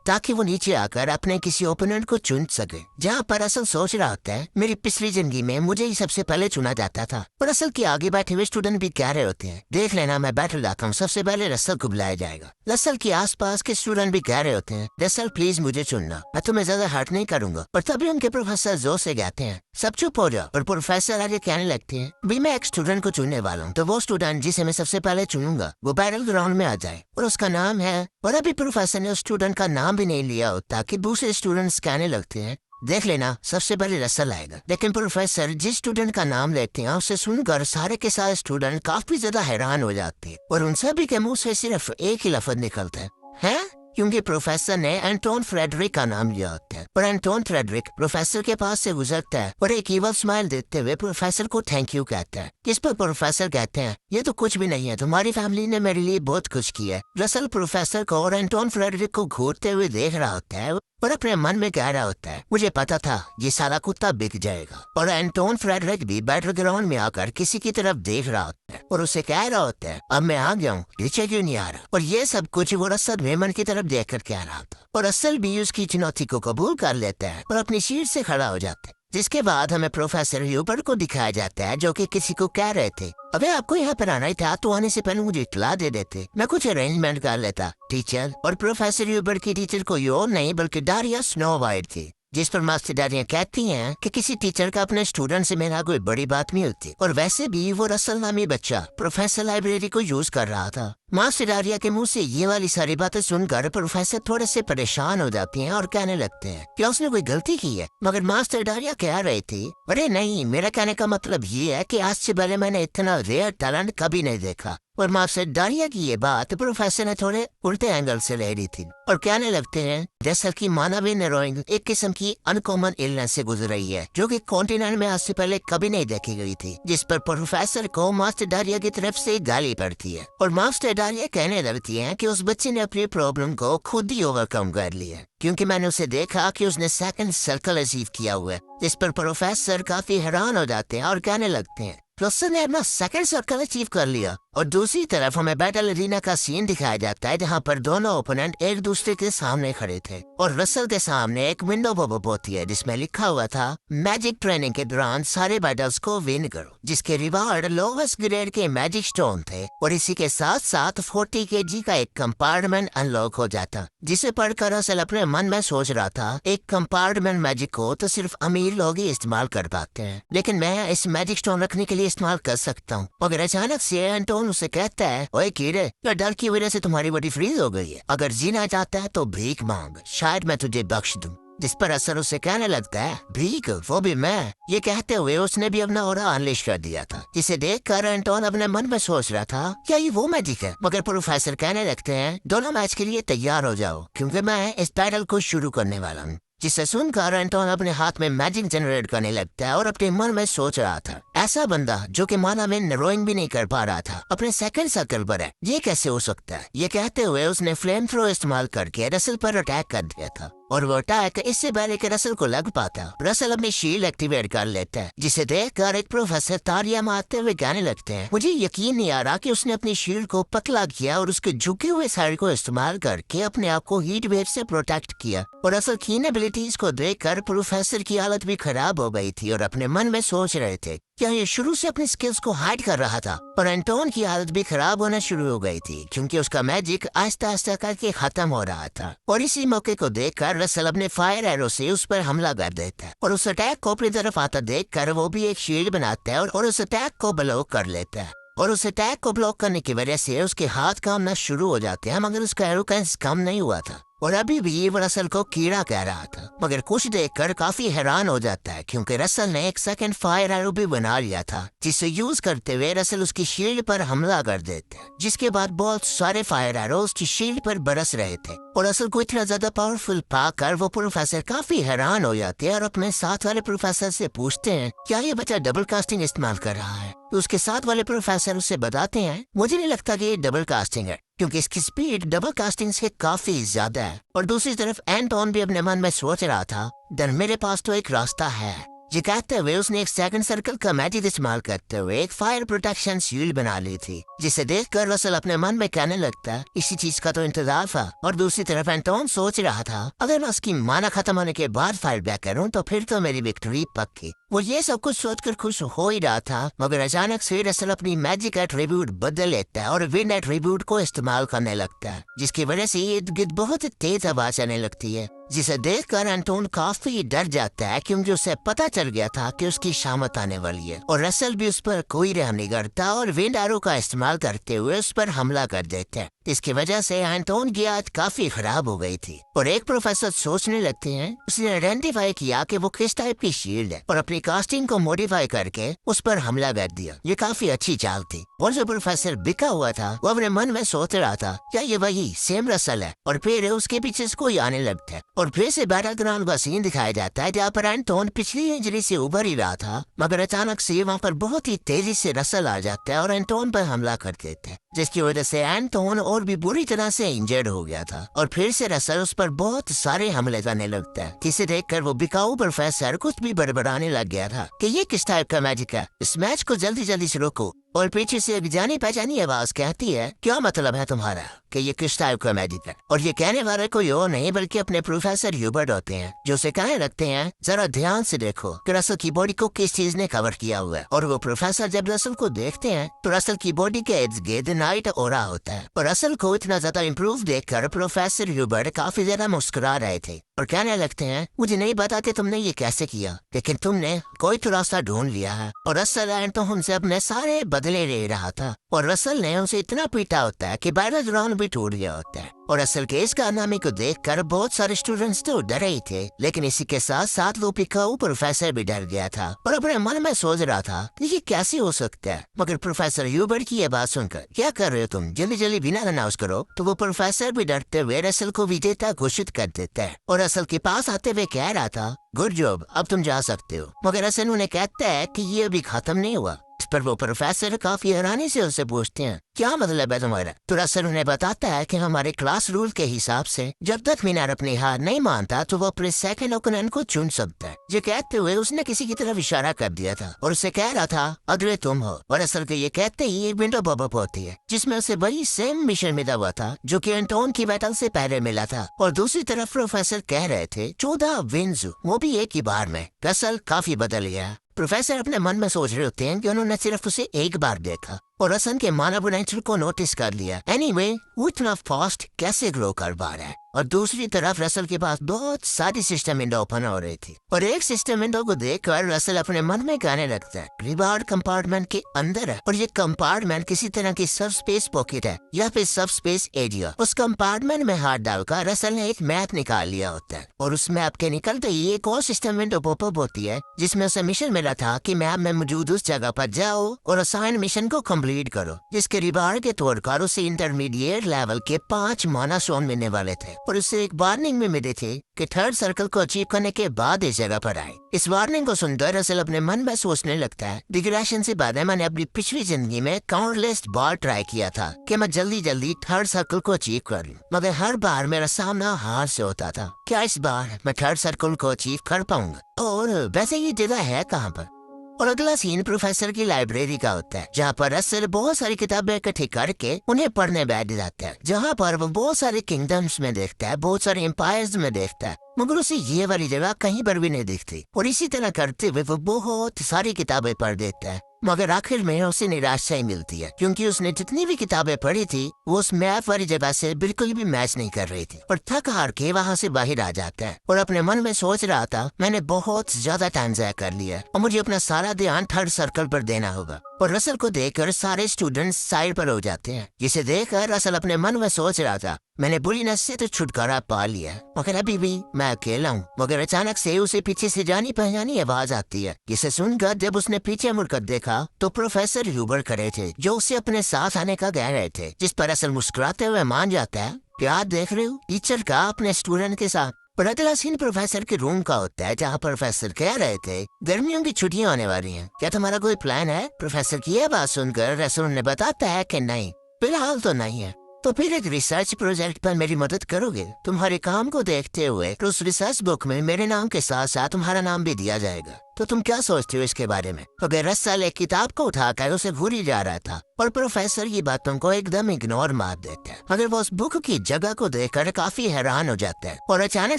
Speaker 1: ताकि वो नीचे आकर अपने किसी ओपोनेंट को चुन सके। जहाँ पर असल सोच रहा होता है, मेरी पिछली जिंदगी में मुझे ही सबसे पहले चुना जाता था। पर असल के आगे बैठे हुए स्टूडेंट भी कह रहे होते हैं, देख लेना मैं बैटल लाता हूँ, सबसे पहले रसल को बुलाया जाएगा। रसल के आसपास के स्टूडेंट भी कह रहे होते हैं, रसल प्लीज मुझे चुनना, मैं तुम्हें ज्यादा हर्ट नहीं करूंगा। और तभी उनके प्रोफेसर जोर से कहते हैं, सब चुप हो जाओ। और प्रोफेसर आगे कहने लगते हैं, भी मैं एक स्टूडेंट को चुनने वाला हूँ, तो वो स्टूडेंट जिसे मैं सबसे पहले चुनूंगा वो बैटल ग्राउंड में आ जाए और उसका नाम है। और अभी प्रोफेसर ने उस स्टूडेंट का नाम भी नहीं लिया होता कि दूसरे स्टूडेंट्स कहने लगते हैं, देख लेना सबसे पहले रसल आएगा। लेकिन प्रोफेसर जिस स्टूडेंट का नाम लेते हैं उसे सुनकर सारे के सारे स्टूडेंट काफी ज्यादा हैरान हो जाते हैं और उन सभी के मुंह से सिर्फ एक ही लफ्ज निकलता है? क्योंकि प्रोफेसर ने एंटोन फ्रेडरिक का नाम लिया होता है। और एंटोन फ्रेडरिक प्रोफेसर के पास से गुजरता है और एक ईवल स्माइल देते हुए प्रोफेसर को थैंक यू कहता है। जिस पर प्रोफेसर कहते हैं, ये तो कुछ भी नहीं है, तुम्हारी फैमिली ने मेरे लिए बहुत कुछ किया है। रसल प्रोफेसर को और एंटोन फ्रेडरिक को घूरते हुए देख रहा होता है और अपने मन में कह रहा होता है, मुझे पता था ये सारा कुत्ता बिक जाएगा। और एंटोन फ्रेडरिक भी बैटल ग्राउंड में आकर किसी की तरफ देख रहा होता है और उसे कह रहा होता है, अब मैं आ गया हूँ, पीछे क्यों नहीं आ रहा? और ये सब कुछ वो रसल वेमन की तरफ देख कर कह रहा था। और रसल भी उसकी चुनौती को कबूल कर लेता है और अपनी सीट से खड़ा हो जाता है। जिसके बाद हमें प्रोफेसर ह्यूबर को दिखाया जाता है जो कि किसी को कह रहे थे, अबे आपको यहाँ पर आना ही था तो आने से पहले मुझे इतला दे देते, मैं कुछ अरेंजमेंट कर लेता टीचर। और प्रोफेसर ह्यूबर की टीचर कोई और नहीं बल्कि डारिया स्नो वाइट थी। जिस पर मास्टर डारिया कहती हैं कि किसी टीचर का अपने स्टूडेंट से मेरा कोई बड़ी बात नहीं होती। और वैसे भी वो रसल नामी बच्चा प्रोफेसर लाइब्रेरी को यूज कर रहा था। मास्टर डारिया के मुंह से ये वाली सारी बातें सुनकर प्रोफेसर थोड़े से परेशान हो जाती हैं और कहने लगते हैं कि उसने कोई गलती की है। मगर मास्टर डारिया कह रही थी, अरे नहीं, मेरा कहने का मतलब ये है कि आज से पहले मैंने इतना रेयर टैलेंट कभी नहीं देखा। और मास्टर डारिया की ये बात प्रोफेसर ने थोड़े उल्टे एंगल से ले ली थी और कहने लगते हैं, जैसा कि मानवीय नरोइंग एक किस्म की अनकॉमन इलनेस से गुजर रही है जो कि कॉन्टिनेंट में आज से पहले कभी नहीं देखी गई थी। जिस पर प्रोफेसर को मास्टर डारिया की तरफ से गाली पड़ती है और मास्टर डारिया कहने लगती है कि उस बच्चे ने अपनी प्रॉब्लम को खुद ही ओवरकम कर लिया क्योंकि मैंने उसे देखा कि उसने सेकंड सर्कल अचीव किया हुआ है। जिस पर प्रोफेसर काफी हैरान हो जाते हैं और कहने लगते हैं, प्रोफेसर ने अपना सेकंड सर्कल अचीव कर लिया। और दूसरी तरफ हमें बैटल एरिना का सीन दिखाया जाता है जहाँ पर दोनों ओपोनेंट एक दूसरे के सामने खड़े थे और रसल के सामने एक विंडो पॉपअप होती है जिसमें लिखा हुआ था, मैजिक ट्रेनिंग के दौरान सारे बैटल्स को विन करो, जिसके रिवार्ड लोवेस्ट ग्रेड के मैजिक स्टोन थे। और इसी के साथ साथ 40 kg का एक कंपार्टमेंट अनलॉक हो जाता, जिसे पढ़कर रसल अपने मन में सोच रहा था, एक कंपार्टमेंट मैजिक को तो सिर्फ अमीर लोग ही इस्तेमाल कर पाते हैं, लेकिन मैं इस मैजिक स्टोन रखने के लिए इस्तेमाल कर सकता हूँ। मगर अचानक से एंटोन उसे कहता है, ओए कीड़े, या डर की वजह से तुम्हारी बॉडी फ्रीज हो गई है, अगर जीना चाहता है तो भीख मांग, शायद मैं तुझे बख्श दूं। जिस पर असर उसे कहने लगता है, भीख, वो भी मैं? ये कहते हुए उसने भी अपना ऑरा अनलिश कर दिया था, जिसे देखकर एंटोन अपने मन में सोच रहा था, क्या ये वो मैजिक है? मगर प्रोफेसर कहने लगते हैं, दोनों मैच के लिए तैयार हो जाओ क्योंकि मैं इस बैटल को शुरू करने वाला हूँ। जिसे सुनकर एंटोन अपने हाथ में मैजिक जनरेट करने लगता है और अपने मन में सोच रहा था, ऐसा बंदा जो कि माना में नरोइंग भी नहीं कर पा रहा था अपने सेकंड सर्कल पर है, ये कैसे हो सकता है? ये कहते हुए उसने फ्लेम थ्रो इस्तेमाल करके रसल पर अटैक कर दिया था और वो अटैक इससे पहले कि रसल को लग पाता, रसल अपनी शील्ड एक्टिवेट कर लेता है, जिसे देखकर एक प्रोफेसर तारियां मारते हुए कहने लगते हैं, मुझे यकीन नहीं आ रहा कि उसने अपनी शील्ड को पतला किया और उसके झुके हुए साइड को इस्तेमाल करके अपने आप को हीट वेव से प्रोटेक्ट किया। और असल कीन एबिलिटीज को देखकर प्रोफेसर की हालत भी खराब हो गई थी और अपने मन में सोच रहे थे, क्या ये शुरू से अपनी स्किल्स को हाइड कर रहा था और एंटोन की हालत भी खराब होना शुरू हो गई थी क्योंकि उसका मैजिक आहिस्ता आहिस्ता करके खत्म हो रहा था। और इसी मौके को देखकर रसल अपने फायर एरो से उस पर हमला कर देता है और उस अटैक को अपनी तरफ आता देखकर वो भी एक शील्ड बनाता है और उस अटैक को ब्लॉक कर लेता है। और उस अटैक को ब्लॉक करने की वजह से उसके हाथ कामना शुरू हो जाते हैं, मगर उसका एरो कम नहीं हुआ था और अभी भी वो रसल को कीड़ा कह रहा था। मगर कुछ देखकर काफी हैरान हो जाता है क्योंकि रसल ने एक सेकंड फायर एरो भी बना लिया था, जिसे यूज करते हुए रसल उसकी शील्ड पर हमला कर देते हैं, जिसके बाद बहुत सारे फायर एरो उसकी शील्ड पर बरस रहे थे। और रसल को इतना ज्यादा पावरफुल पाकर वो प्रोफेसर काफी हैरान हो जाते हैं और अपने साथ वाले प्रोफेसर से पूछते हैं क्या ये बच्चा डबल कास्टिंग इस्तेमाल कर रहा है। तो उसके साथ वाले प्रोफेसर उससे बताते हैं मुझे नहीं लगता कि ये डबल कास्टिंग है क्योंकि इसकी स्पीड डबल कास्टिंग से काफी ज्यादा है। और दूसरी तरफ एंटोन भी अपने मन में सोच रहा था देन मेरे पास तो एक रास्ता है। ये कहते हुए उसने एक सेकंड सर्कल का मैजिक इस्तेमाल करते हुए एक फायर प्रोटेक्शन शील्ड बना ली थी, जिसे देखकर रसल अपने मन में कहने लगता है इसी चीज का तो इंतजार था। और दूसरी तरफ एंटोन सोच रहा था अगर मैं उसकी माना खत्म होने के बाद फायर बैक करूं तो फिर तो मेरी विक्ट्री पक्की। वो ये सब कुछ सोचकर खुश हो ही रहा था मगर अचानक से रसल अपनी मैजिक एट्रीब्यूट बदल लेता है और विंड एट्रीब्यूट को इस्तेमाल करने लगता है, जिसकी वजह से इर्द गिर्द बहुत तेज आवाज आने लगती है, जिसे देखकर एंटोन काफी डर जाता है क्योंकि उसे पता चल गया था कि उसकी शामत आने वाली है। और रसल भी उस पर कोई रहम नहीं करता और विंड एरो का इस्तेमाल करते हुए उस पर हमला कर देते हैं। इसकी वजह से एंटोन की आदत काफी खराब हो गई थी और एक प्रोफेसर सोचने लगते हैं उसने आइडेंटिफाई किया कि वो किस टाइप की शील्ड है और अपनी कास्टिंग को मॉडिफाई करके उस पर हमला कर दिया। ये काफी अच्छी चाल थी। और जो प्रोफेसर बिका हुआ था वो अपने मन में सोच रहा था क्या ये वही सेम रसल है। और फिर उसके पीछे से कोई आने लगता है और फिर से बैटलग्राउंड का सीन दिखाया जाता है जहाँ पर एंटोन पिछली इंजरी से उभर ही रहा था, मगर अचानक से वहाँ पर बहुत ही तेजी से रसल आ जाता है और एंटोन पर हमला कर देता है, जिसकी वजह से एंटोन और भी बुरी तरह से इंजर्ड हो गया था। और फिर से रसल उस पर बहुत सारे हमले करने लगता है, जिसे देखकर वो बिकाऊ प्रोफेसर कुछ भी बड़बड़ाने लग गया था कि ये किस टाइप का मैजिक है, इस मैच को जल्दी जल्दी से रोको। और पीछे से एक जानी पहचानी आवाज कहती है क्या मतलब है तुम्हारा कि ये किस टाइप का मैजिक है। और ये कहने वाले कोई और नहीं बल्कि अपने प्रोफेसर ह्यूबर्ट होते हैं, जो उसे कहने लगते हैं जरा ध्यान से देखो कि रसल की बॉडी को किस चीज ने कवर किया हुआ है। और वो प्रोफेसर जब रसल को देखते हैं तो रसल की बॉडी के इर्द गिर्द नाइट ओरा होता है। और रसल को इतना ज्यादा इम्प्रूव देखकर प्रोफेसर ह्यूबर्ट काफी ज्यादा मुस्कुरा रहे थे और कहने लगते हैं मुझे नहीं पता कि तुमने ये कैसे किया, लेकिन तुमने कोई तो रास्ता ढूंढ लिया है। और रसल तो उनसे अपने सारे बदले ले रहा था और रसल ने उसे इतना पीटा होता है कि बैटलग्राउंड भी टूट गया होता है। और रसल के इस कारनामे को देखकर बहुत सारे स्टूडेंट्स तो डरे ही थे, लेकिन इसी के साथ साथ वो पिकाऊ प्रोफेसर भी डर गया था और अपने मन में सोच रहा था ये कैसे हो सकता है। मगर प्रोफेसर ह्यूबर्ट की ये बात सुनकर क्या कर रहे हो तुम, जल्दी जल्दी बिना अनाउंस करो। तो वो प्रोफेसर भी डरते हुए रसल को विजेता घोषित कर देता है और रसल के पास आते हुए कह रहा था गुड जॉब, अब तुम जा सकते हो। मगर रसल उन्हें कहता है कि ये अभी खत्म नहीं हुआ। इस पर वो प्रोफेसर काफी हैरानी से उससे पूछते हैं क्या मतलब है तुम्हारा। तो रसल उन्हें बताता है कि हमारे क्लास रूल के हिसाब से जब तक मीनार अपनी हार नहीं मानता तो वो अपने सेकंड ओपोनेंट को चुन सकता है। ये कहते हुए उसने किसी की तरफ इशारा कर दिया था और उसे कह रहा था अगले तुम हो। और रसल के ये कहते ही एक विंडो पॉपअप होती है जिसमें उसे वही सेम मिशन मिला हुआ था जो कि एंटोन की बैटल से पहले मिला था। और दूसरी तरफ प्रोफेसर कह रहे थे 14 विंस, वो भी एक ही बार में। रसल काफी बदल गया। प्रोफेसर अपने मन में सोच रहे होते हैं कि उन्होंने सिर्फ उसे एक बार देखा और रसल के मानव पोटेंशियल को नोटिस कर लिया। एनीवे, वो इतना फास्ट कैसे ग्रो कर पा रहा है। और दूसरी तरफ रसल के पास बहुत सारी सिस्टम विंडो ओपन हो रही थी और एक सिस्टम विंडो को देखकर रसल अपने मन में कहने लगता है रिवार्ड कंपार्टमेंट के अंदर है और ये कंपार्टमेंट किसी तरह की सब स्पेस पॉकेट है या फिर सब स्पेस एरिया। उस कंपार्टमेंट में हाथ डालकर रसल ने एक मैप निकाल लिया होता है और उस मैप के निकलते ही एक और सिस्टम विंडो पॉपअप होती है जिसमें उसे मिशन मिला था कि मैप में मौजूद उस जगह पर जाओ और असाइन मिशन को कंप्लीट करो, जिसके रिवार्ड के तौर पर उसे इंटरमीडिएट लेवल के 5 माना स्टोन मिलने वाले थे। और उससे एक वार्निंग में मिले थे कि थर्ड सर्कल को अचीव करने के बाद इस जगह पर आए। इस वार्निंग को सुनकर रसल अपने मन में सोचने लगता है डिग्रेशन से बाद मैंने अपनी पिछली जिंदगी में काउंटलेस बार ट्राई किया था कि मैं जल्दी जल्दी थर्ड सर्कल को अचीव कर लूं, मगर हर बार मेरा सामना हार से होता था। क्या इस बार मैं थर्ड सर्कल को अचीव कर पाऊंगा? और वैसे ये जगह है कहाँ पर? और अगला सीन प्रोफेसर की लाइब्रेरी का होता है जहाँ पर रसल बहुत सारी किताबें इकट्ठी करके उन्हें पढ़ने बैठ जाता है, जहाँ पर वो बहुत सारे किंगडम्स में देखता है, बहुत सारे एम्पायर्स में देखता है, मगर उसे ये वाली जगह कहीं पर भी नहीं दिखती। और इसी तरह करते हुए वो बहुत सारी किताबें पढ़ देता है मगर आखिर में उसे निराशा ही मिलती है, क्योंकि उसने जितनी भी किताबें पढ़ी थी वो उस मैप वाली जगह से बिल्कुल भी मैच नहीं कर रही थी, और थक हार के वहाँ से बाहर आ जाता है और अपने मन में सोच रहा था मैंने बहुत ज्यादा टाइम ज़ाया कर लिया और मुझे अपना सारा ध्यान थर्ड सर्कल पर देना होगा। और रसल को देखकर सारे स्टूडेंट्स साइड पर हो जाते हैं, जिसे देखकर रसल अपने मन में सोच रहा था मैंने बुरी नस से तो छुटकारा पा लिया, मगर अभी भी मैं अकेला हूँ। मगर अचानक से उसे पीछे से जानी पहचानी आवाज आती है, जिसे सुनकर जब उसने पीछे मुड़कर देखा तो प्रोफेसर ह्यूबर खड़े थे, जो उसे अपने साथ आने का कह रहे थे। जिस पर रसल मुस्कुराते हुए मान जाता है क्या देख रहे हो, टीचर का अपने स्टूडेंट के साथ। पर अगला सीन प्रोफेसर के रूम का होता है, जहाँ प्रोफेसर कह रहे थे गर्मियों की छुट्टियां होने वाली हैं, क्या तुम्हारा कोई प्लान है। प्रोफेसर की यह बात सुनकर रसल ने बताता है कि नहीं, फिलहाल तो नहीं है। तो फिर एक रिसर्च प्रोजेक्ट पर मेरी मदद करोगे। तुम्हारे काम को देखते हुए तो उस रिसर्च बुक में मेरे नाम के साथ साथ तुम्हारा नाम भी दिया जाएगा, तो तुम क्या सोचते हो इसके बारे में। अगर रसल एक किताब को उठाकर उसे घूरी जा रहा था और प्रोफेसर की बातों को एकदम इग्नोर मार देता है, मगर वो उस बुक की जगह को देखकर काफी हैरान हो जाता है। और अचानक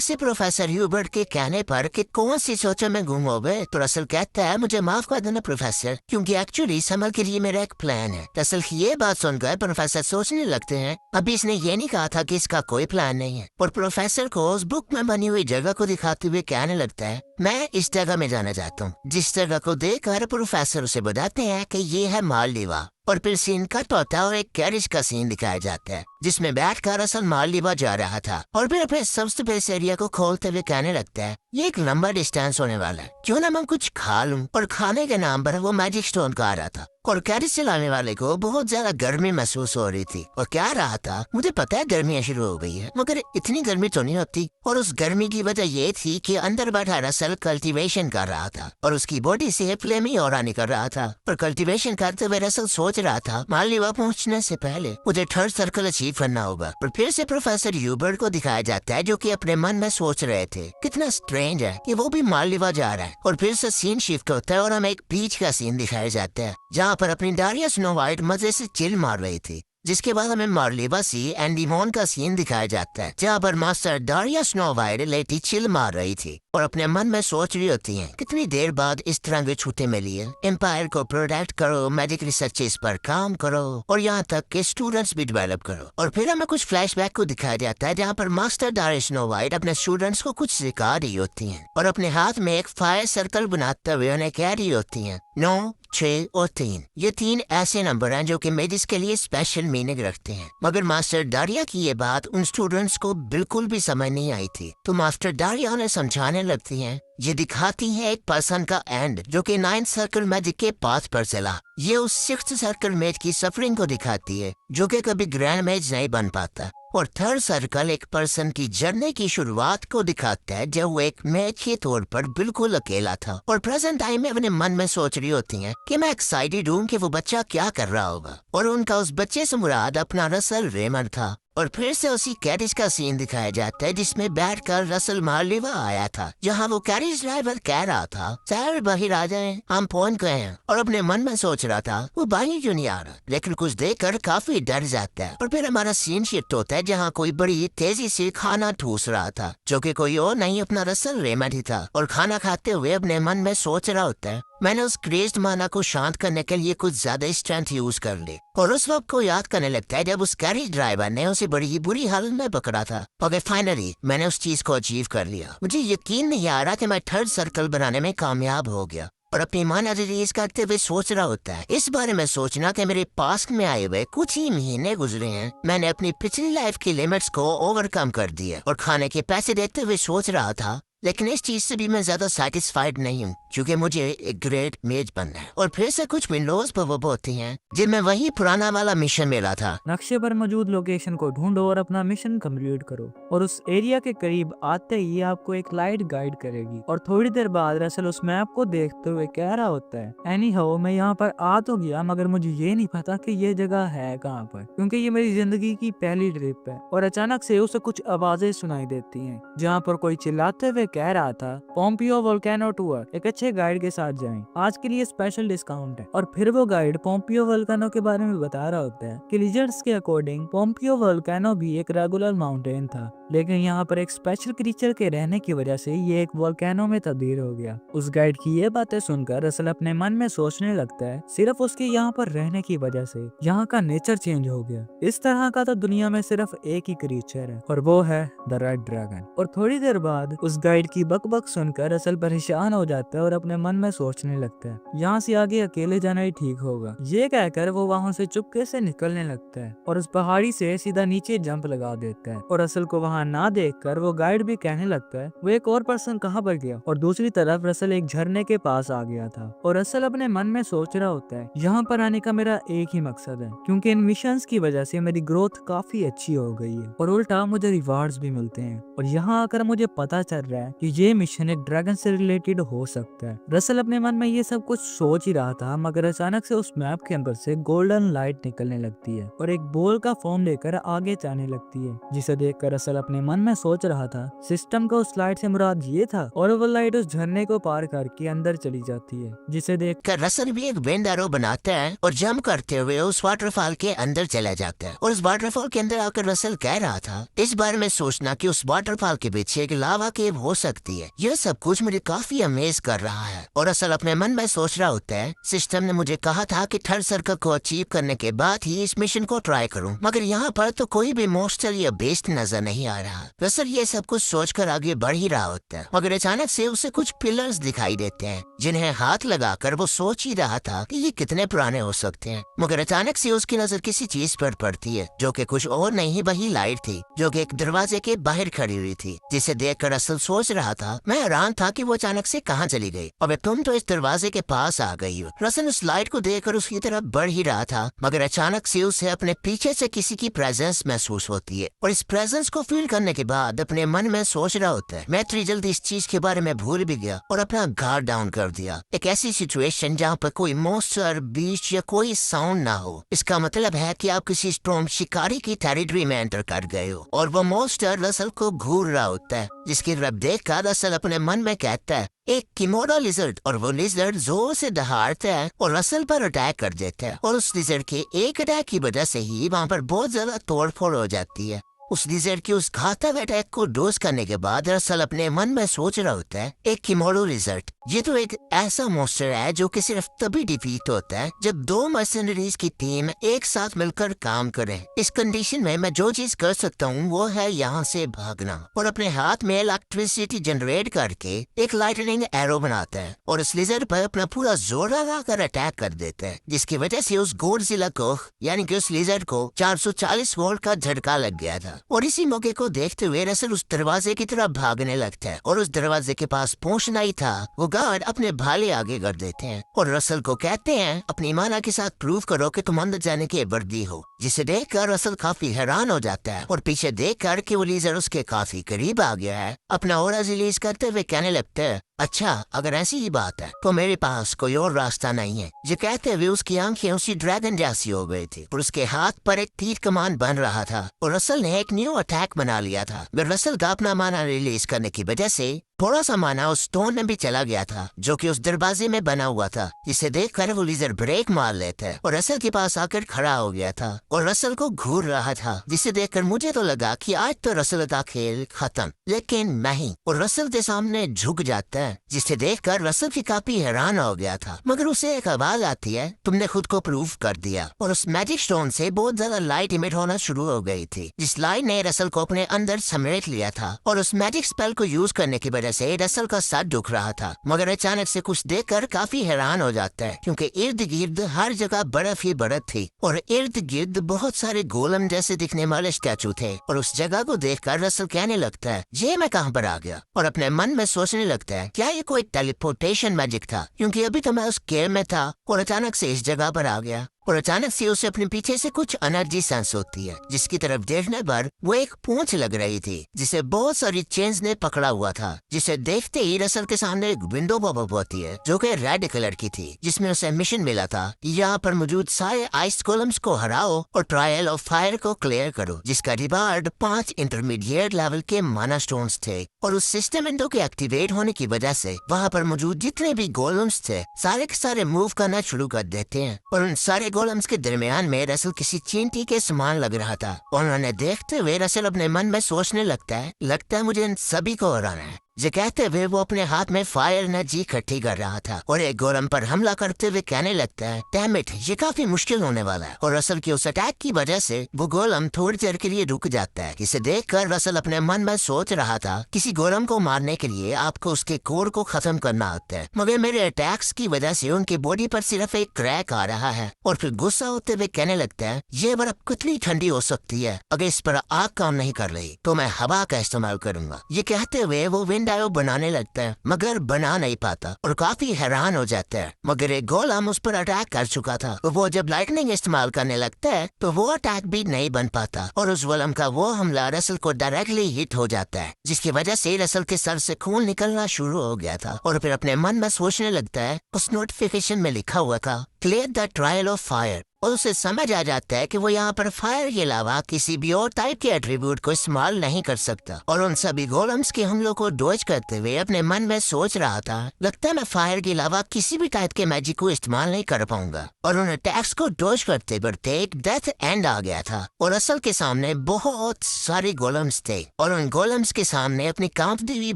Speaker 1: से प्रोफेसर ह्यूबर्ट के कहने पर कि कौन सी सोचों में गुम हो गए, तो रसल कहता है मुझे माफ कर देना प्रोफेसर, क्योंकि एक्चुअली समर के लिए मेरा एक प्लान है। रसल की ये बात सुनकर प्रोफेसर सोचने लगते हैं अभी इसने ये नहीं कहा था कि इसका कोई प्लान नहीं है। और प्रोफेसर को उस बुक में बनी हुई जगह को दिखाते हुए कहने लगता है मैं इस जगह में जाना चाहता हूँ, जिस जगह को देखकर प्रोफेसर उसे बताते हैं कि ये है मालदीवा। और फिर सीन कट होता है और एक कैरिज का सीन दिखाया जाता है, जिसमें बैठकर रसल मालदीवा जा रहा था। और फिर अपने सबसे बेस एरिया को खोलते हुए कहने लगता है ये एक लंबा डिस्टेंस होने वाला है, क्यों ना मैं कुछ खा लूं। और खाने के नाम पर वो मैजिक स्टोन खा रहा था। और कैरिज चलाने वाले को बहुत ज्यादा गर्मी महसूस हो रही थी और क्या रहा था मुझे पता है गर्मियाँ शुरू हो गई है, मगर इतनी गर्मी तो नहीं होती। और उस गर्मी की वजह ये थी कि अंदर बैठा रसल कल्टीवेशन कर रहा था और उसकी बॉडी से फ्लेमी ऑरा निकल रहा था। पर कल्टीवेशन करते हुए रसल सोच रहा था मालदीवा पहुंचने से पहले मुझे थर्ड सर्कल अचीव करना होगा। पर फिर से प्रोफेसर ह्यूबर्ट को दिखाया जाता है, जो कि अपने मन में सोच रहे थे कितना स्ट्रेंज है कि वो भी मालदीवा जा रहा है। और फिर से सीन शिफ्ट होता है और हमें एक बीच का सीन दिखाया जाता है, जहाँ पर अपनी डारिया स्नो वाइट मजे से चिल मार रही थी। जिसके बाद हमें मालदीवा सी एंड डिमोन का सीन दिखाया जाता है, जहाँ पर मास्टर डारिया स्नो वाइट लेटी चिल मार रही थी और अपने मन में सोच रही होती हैं कितनी देर बाद इस तरह की छुट्टी मिली है। एम्पायर को प्रोटेक्ट करो, मैजिक रिसर्चेस पर काम करो और यहाँ तक के स्टूडेंट्स भी डेवलप करो। और फिर हमें कुछ फ्लैशबैक को दिखाया जाता है, जहाँ पर मास्टर डारिया स्नो वाइट अपने स्टूडेंट्स को कुछ सिखा रही होती हैं और अपने हाथ में एक फायर सर्कल बनाते हुए उन्हें कह रही होती हैं 9, 6 और 3। ये 3 ऐसे नंबर हैं जो कि मेजिस के लिए स्पेशल मीनिंग रखते हैं। मगर मास्टर डारिया की ये बात उन स्टूडेंट्स को बिल्कुल भी समझ नहीं आई थी, तो मास्टर डारिया उन्हें समझाने लगती हैं ये दिखाती है एक पर्सन का एंड जो कि 9th सर्कल मैजिक के पाथ पर चला। ये उस 6th सर्कल मेज की सफरिंग को दिखाती है, जो कि कभी ग्रैंड मेज नहीं बन पाता। और थर्ड सर्कल एक पर्सन की जर्नी की शुरुआत को दिखाता है, जब वो एक मैच के तौर पर बिल्कुल अकेला था और प्रेजेंट टाइम में अपने मन में सोच रही होती हैं कि मैं एक्साइटेड हूँ कि वो बच्चा क्या कर रहा होगा। और उनका उस बच्चे से मुराद अपना रसल रेमंड था। और फिर से उसी कैरिज का सीन दिखाया जाता है, जिसमें बैठकर रसल मालदीवा आया था, जहां वो कैरिज ड्राइवर कह रहा था सर बाहर आ जाएं, हम पहुंच गए हैं। और अपने मन में सोच रहा था वो बाहर क्यों नहीं आ रहा, लेकिन कुछ देखकर काफी डर जाता है। और फिर हमारा सीन शिफ्ट होता है, जहाँ कोई बड़ी तेजी से खाना ठूस रहा था, जो कि कोई और नहीं अपना रसल रेमंड ही था। और खाना खाते हुए अपने मन में सोच रहा होता है मैंने उस क्रेज्ड माना को शांत करने के लिए कुछ ज्यादा स्ट्रेंथ यूज कर ली। और उस वक्त को याद करने लगता है जब उस कैरिज ड्राइवर ने उसे बड़ी ही बुरी हालत में पकड़ा था। और फाइनली मैंने उस चीज को अचीव कर लिया। मुझे यकीन नहीं आ रहा कि मैं थर्ड सर्कल बनाने में कामयाब हो गया। और अपनी माना रिलीज करते हुए सोच रहा होता है इस बारे में सोचना कि मेरे पास्ट में आए हुए कुछ ही महीने गुजरे हैं, मैंने अपनी पिछली लाइफ की लिमिट्स को ओवरकम कर दिया। और खाने के पैसे देते हुए सोच रहा था, लेकिन इस चीज से भी मैं ज्यादा सेटिस्फाइड नहीं हूँ, क्योंकि मुझे एक ग्रेट मेज बनना है। और फिर से कुछ विंडोज पॉप होती हैं, जिनमें वही पुराना वाला मिशन मिला था।
Speaker 2: नक्शे पर मौजूद लोकेशन को ढूंढो और अपना मिशन कंप्लीट करो। और उस एरिया के करीब आते ही आपको एक लाइट गाइड करेगी। और थोड़ी देर बाद रसल उस मैप को देखते हुए कह रहा होता है एनी हाउ मैं यहाँ पर आ तो गया, मगर मुझे ये नहीं पता कि ये जगह है कहाँ पर, क्योंकि ये मेरी जिंदगी की पहली ट्रिप है। और अचानक से उसे कुछ आवाजें सुनाई देती हैं, जहाँ पर कोई चिल्लाते हुए कह रहा था पोम्पियो वोल्केनो टूर एक अच्छे गाइड के साथ जाएं, आज के लिए स्पेशल डिस्काउंट है। और फिर वो गाइड पोम्पियो वोल्केनो के बारे में बता रहा होता है कि लीजेंड्स के अकॉर्डिंग पोम्पियो वोल्केनो भी एक रेगुलर माउंटेन था, लेकिन यहाँ पर एक स्पेशल क्रीचर के रहने की वजह से ये एक वोल्केनो में तब्दील हो गया। उस गाइड की ये बातें सुनकर रसल अपने मन में सोचने लगता है सिर्फ उसके यहाँ पर रहने की वजह से यहाँ का नेचर चेंज हो गया। इस तरह का तो दुनिया में सिर्फ एक ही क्रीचर है और वो है द रेड ड्रैगन। और थोड़ी देर बाद उस गाइड की बकबक सुनकर रसल परेशान हो जाता है और अपने मन में सोचने लगता है यहाँ से आगे अकेले जाना ही ठीक होगा। ये कहकर वो वहाँ से चुपके से निकलने लगता है और उस पहाड़ी से सीधा नीचे जंप लगा देता है। और रसल को वहाँ ना देखकर वो गाइड भी कहने लगता है वो एक और पर्सन कहाँ पर गया। और दूसरी तरफ रसल एक झरने के पास आ गया था और रसल अपने मन में सोच रहा होता है यहाँ पर आने का मेरा एक ही मकसद है, क्योंकि इन मिशंस की वजह से मेरी ग्रोथ काफी अच्छी हो गई है और उल्टा मुझे रिवार्ड्स भी मिलते हैं। और यहाँ आकर मुझे पता चल रहा है कि ये मिशन एक ड्रैगन से रिलेटेड हो सकता है। रसल अपने मन में ये सब कुछ सोच ही रहा था, मगर अचानक से उस मैप के अंदर से गोल्डन लाइट निकलने लगती है और एक बॉल का फॉर्म लेकर आगे जाने लगती है, जिसे देखकर रसल अपने मन में सोच रहा था सिस्टम का उस लाइट से मुराद ये था। और वो लाइट उस झरने को पार करके अंदर चली जाती है, जिसे देख
Speaker 1: रसल भी एक विंड एरो बनाता है और जंप करते हुए उस वाटरफॉल के अंदर चला जाता है। और उस वाटरफॉल के अंदर आकर रसल कह रहा था इस बारे में सोचना कि उस वाटरफॉल के पीछे एक लावा केव हो सकती है। यह सब कुछ मुझे काफी अमेज कर रहा है। और रसल अपने मन में सोच रहा होता है सिस्टम ने मुझे कहा था कि थर्ड सर्कल को अचीव करने के बाद ही इस मिशन को ट्राई करूं, मगर यहाँ पर तो कोई भी मॉन्स्टर या बेस्ट नजर नहीं आ रहा। रसल ये सब कुछ सोचकर आगे बढ़ ही रहा होता है, मगर अचानक से उसे कुछ पिलर्स दिखाई देते हैं जिन्हें हाथ लगाकर वो सोच ही रहा था कि ये कितने पुराने हो सकते हैं। मगर अचानक से उसकी नजर किसी चीज पर पड़ती है जो कि कुछ और नहीं वही लाइट थी जो कि एक दरवाजे के बाहर खड़ी हुई थी, जिसे देखकर रसल सोच रहा था मैं हैरान था कि वो अचानक से कहाँ चली गई। अब तुम तो इस दरवाजे के पास आ गई हो। रसल उस लाइट को देखकर उसकी तरफ बढ़ ही रहा था, मगर अचानक से उसे अपने पीछे से किसी की प्रेजेंस महसूस होती है। और इस प्रेजेंस को फील करने के बाद अपने मन में सोच रहा होता है मैं इतनी जल्दी इस चीज के बारे में भूल भी गया और अपना गार्ड डाउन कर दिया। एक ऐसी सिचुएशन जहाँ पर कोई मॉन्स्टर बीच या कोई साउंड ना हो, इसका मतलब है कि आप किसी स्ट्रॉन्ग शिकारी की टेरिटरी में एंटर कर गए हो। और वो मॉन्स्टर रसल को घूर रहा होता है, जिसकी रब देख कर रसल अपने मन में कहता है एक किमोरा लिजर्ड। और वो लिजर्ड जोर से दहाड़ता है और रसल पर अटैक कर देता है। और उस लिजर्ड के एक अटैक की वजह से ही वहाँ पर बहुत ज्यादा तोड़फोड़ हो जाती है। उस लिजर्ड की उस घातक अटैक को डोज करने के बाद रसल अपने मन में सोच रहा होता है एक किमोरो लिजर्ड, ये तो एक ऐसा मॉन्स्टर है जो कि सिर्फ तभी डिफीट होता है जब दो मर्सनरीज की टीम एक साथ मिलकर काम करे। इस कंडीशन में मैं जो चीज कर सकता हूँ वो है यहाँ से भागना। और अपने हाथ में इलेक्ट्रिसिटी जनरेट करके एक लाइटनिंग एरो बनाता है और उस लिजर्ड पर अपना पूरा जोर लगाकर अटैक कर देता है, जिसकी वजह से उस गोडजिला को यानी कि उस लिजर्ड को 440 वोल्ट का झटका लग गया था। और इसी मौके को देखते हुए रसल उस दरवाजे की तरफ भागने लगता है और उस दरवाजे के पास पहुंचना ही था वो गार्ड अपने भाले आगे कर देते हैं और रसल को कहते हैं अपनी माना के साथ प्रूव करो कि तुम अंदर जाने के वर्दी हो, जिसे देखकर रसल काफी हैरान हो जाता है और पीछे देखकर कि वो लीजर उसके काफी करीब आ गया है अपना ऑरा रिलीज करते हुए कहने लगता है अच्छा अगर ऐसी ही बात है तो मेरे पास कोई और रास्ता नहीं है। ये कहते हुए उसकी आंखें उसी ड्रैगन जैसी हो गई थी और उसके हाथ पर एक तीर कमान बन रहा था और रसल ने एक न्यू अटैक बना लिया था। रसल का अपना माना रिलीज करने की वजह से थोड़ा सा माना उस स्टोन में भी चला गया था जो कि उस दरवाजे में बना हुआ था, जिसे देखकर वो लीजर ब्रेक मार लेता है और रसल के पास आकर खड़ा हो गया था और रसल को घूर रहा था, जिसे देखकर मुझे तो लगा कि आज तो रसल का खेल खत्म, लेकिन नहीं। और रसल के सामने झुक जाता है, जिसे देखकर रसल की काफी हैरान हो गया था। मगर उसे एक आवाज आती है तुमने खुद को प्रूव कर दिया। और उस मैजिक स्टोन से बहुत ज्यादा लाइट इमिट होना शुरू हो गई थी, जिस लाइट ने रसल को अपने अंदर समेट लिया था। और उस मैजिक स्पेल को यूज करने की वजह से रसल का सर दुख रहा था, मगर अचानक से कुछ देखकर काफी हैरान हो जाता है क्योंकि इर्द गिर्द हर जगह बर्फ ही बर्फ थी और इर्द गिर्द बहुत सारे गोलम जैसे दिखने वाले स्टैचू थे। और उस जगह को देखकर रसल कहने लगता है ये मैं कहाँ पर आ गया, और अपने मन में सोचने लगता है क्या ये कोई टेलीपोर्टेशन मैजिक था, क्योंकि अभी तो मैं उस गेम में था और अचानक से इस जगह पर आ गया। और अचानक से उसे अपने पीछे से कुछ एनर्जी सेंस होती है, जिसकी तरफ देखने पर वो एक पूंछ लग रही थी जिसे बहुत सारी चेन्स ने पकड़ा हुआ था। जिसे देखते ही रसल के सामने एक विंडो पॉपअप होती है जो कि रेड कलर की थी, जिसमें उसे मिशन मिला था यहाँ पर मौजूद सारे आइस कॉलम्स को हराओ और ट्रायल ऑफ फायर को क्लियर करो, जिसका रिवार्ड 5 इंटरमीडिएट लेवल के माना स्टोन्स थे। और उस सिस्टम विंडो के एक्टिवेट होने की वजह से वहाँ पर मौजूद जितने भी गोलम्स थे सारे के सारे मूव करना शुरू कर देते हैं। और उन सारे गोलम्स के दरमियान में रसल किसी चींटी के समान लग रहा था। और उन्हें देखते हुए रसल अपने मन में सोचने लगता है मुझे इन सभी को हराना है। ये कहते हुए वो अपने हाथ में फायर एनर्जी इकट्ठी कर रहा था और एक गोलम पर हमला करते हुए कहने लगता है डैम इट, ये काफी मुश्किल होने वाला है। और रसल की उस अटैक की वजह से वो गोलम थोड़ी देर के लिए रुक जाता है। इसे देखकर रसल अपने मन में सोच रहा था किसी गोलम को मारने के लिए आपको उसके कोर को खत्म करना होता है, मगर मेरे अटैक्स की वजह से उनकी बॉडी पर सिर्फ एक क्रैक आ रहा है। और फिर गुस्सा होते हुए कहने लगता है ये बर्फ कितनी ठंडी हो सकती है, अगर इस पर आग काम नहीं कर रही तो मैं हवा का इस्तेमाल करूंगा। ये कहते हुए वो विंड आयो बनाने लगता है मगर बना नहीं पाता और काफी हैरान हो जाता है। मगर एक गोलम उस पर अटैक कर चुका था। वो जब लाइटनिंग इस्तेमाल करने लगता है तो वो अटैक भी नहीं बन पाता और उस गोलम का वो हमला रसल को डायरेक्टली हिट हो जाता है, जिसकी वजह से रसल के सर से खून निकलना शुरू हो गया था। और फिर अपने मन में सोचने लगता है उस नोटिफिकेशन में लिखा हुआ था clear the trial of fire, और उसे समझ आ जाता है कि वो यहाँ पर फायर के अलावा किसी भी और टाइप के एट्रीब्यूट को इस्तेमाल नहीं कर सकता। और उन सभी गोलम्स के हमलों को डॉज करते हुए अपने मन में सोच रहा था लगता है मैं फायर के अलावा किसी भी टाइप के मैजिक को इस्तेमाल नहीं कर पाऊंगा। और उन अटैक्स को डॉज करते बढ़ते एक डेथ एंड आ गया था और असल के सामने बहुत सारे गोलम्स थे। और उन गोलम्स के सामने अपनी कांपती हुई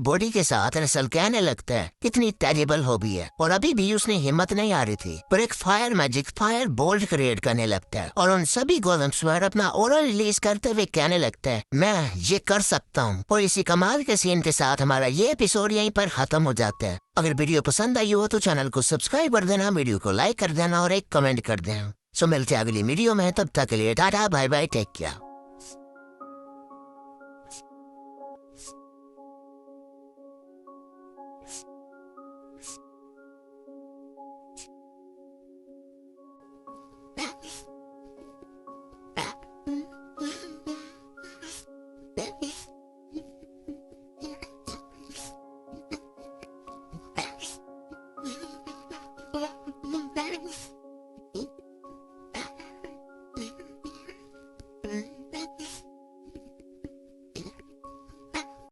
Speaker 1: बॉडी के साथ रसल कहने लगता है कितनी टेरिबल हॉबी है। और अभी भी उसने हिम्मत नहीं आ रही थी पर एक fire magic Fire Boltt create करने लगता है और उन सभी गोलम्स पर अपना ऑरा रिलीज करते हुए कहने लगता है मैं ये कर सकता हूँ। और इसी कमाल के सीन के साथ हमारा ये एपिसोड यहीं पर खत्म हो जाता है। अगर वीडियो पसंद आई हो तो चैनल को सब्सक्राइब कर देना, वीडियो को लाइक कर देना और एक कमेंट कर देना। सो मिलते हैं अगली वीडियो में, तब तक के लिए tata bye bye, take care.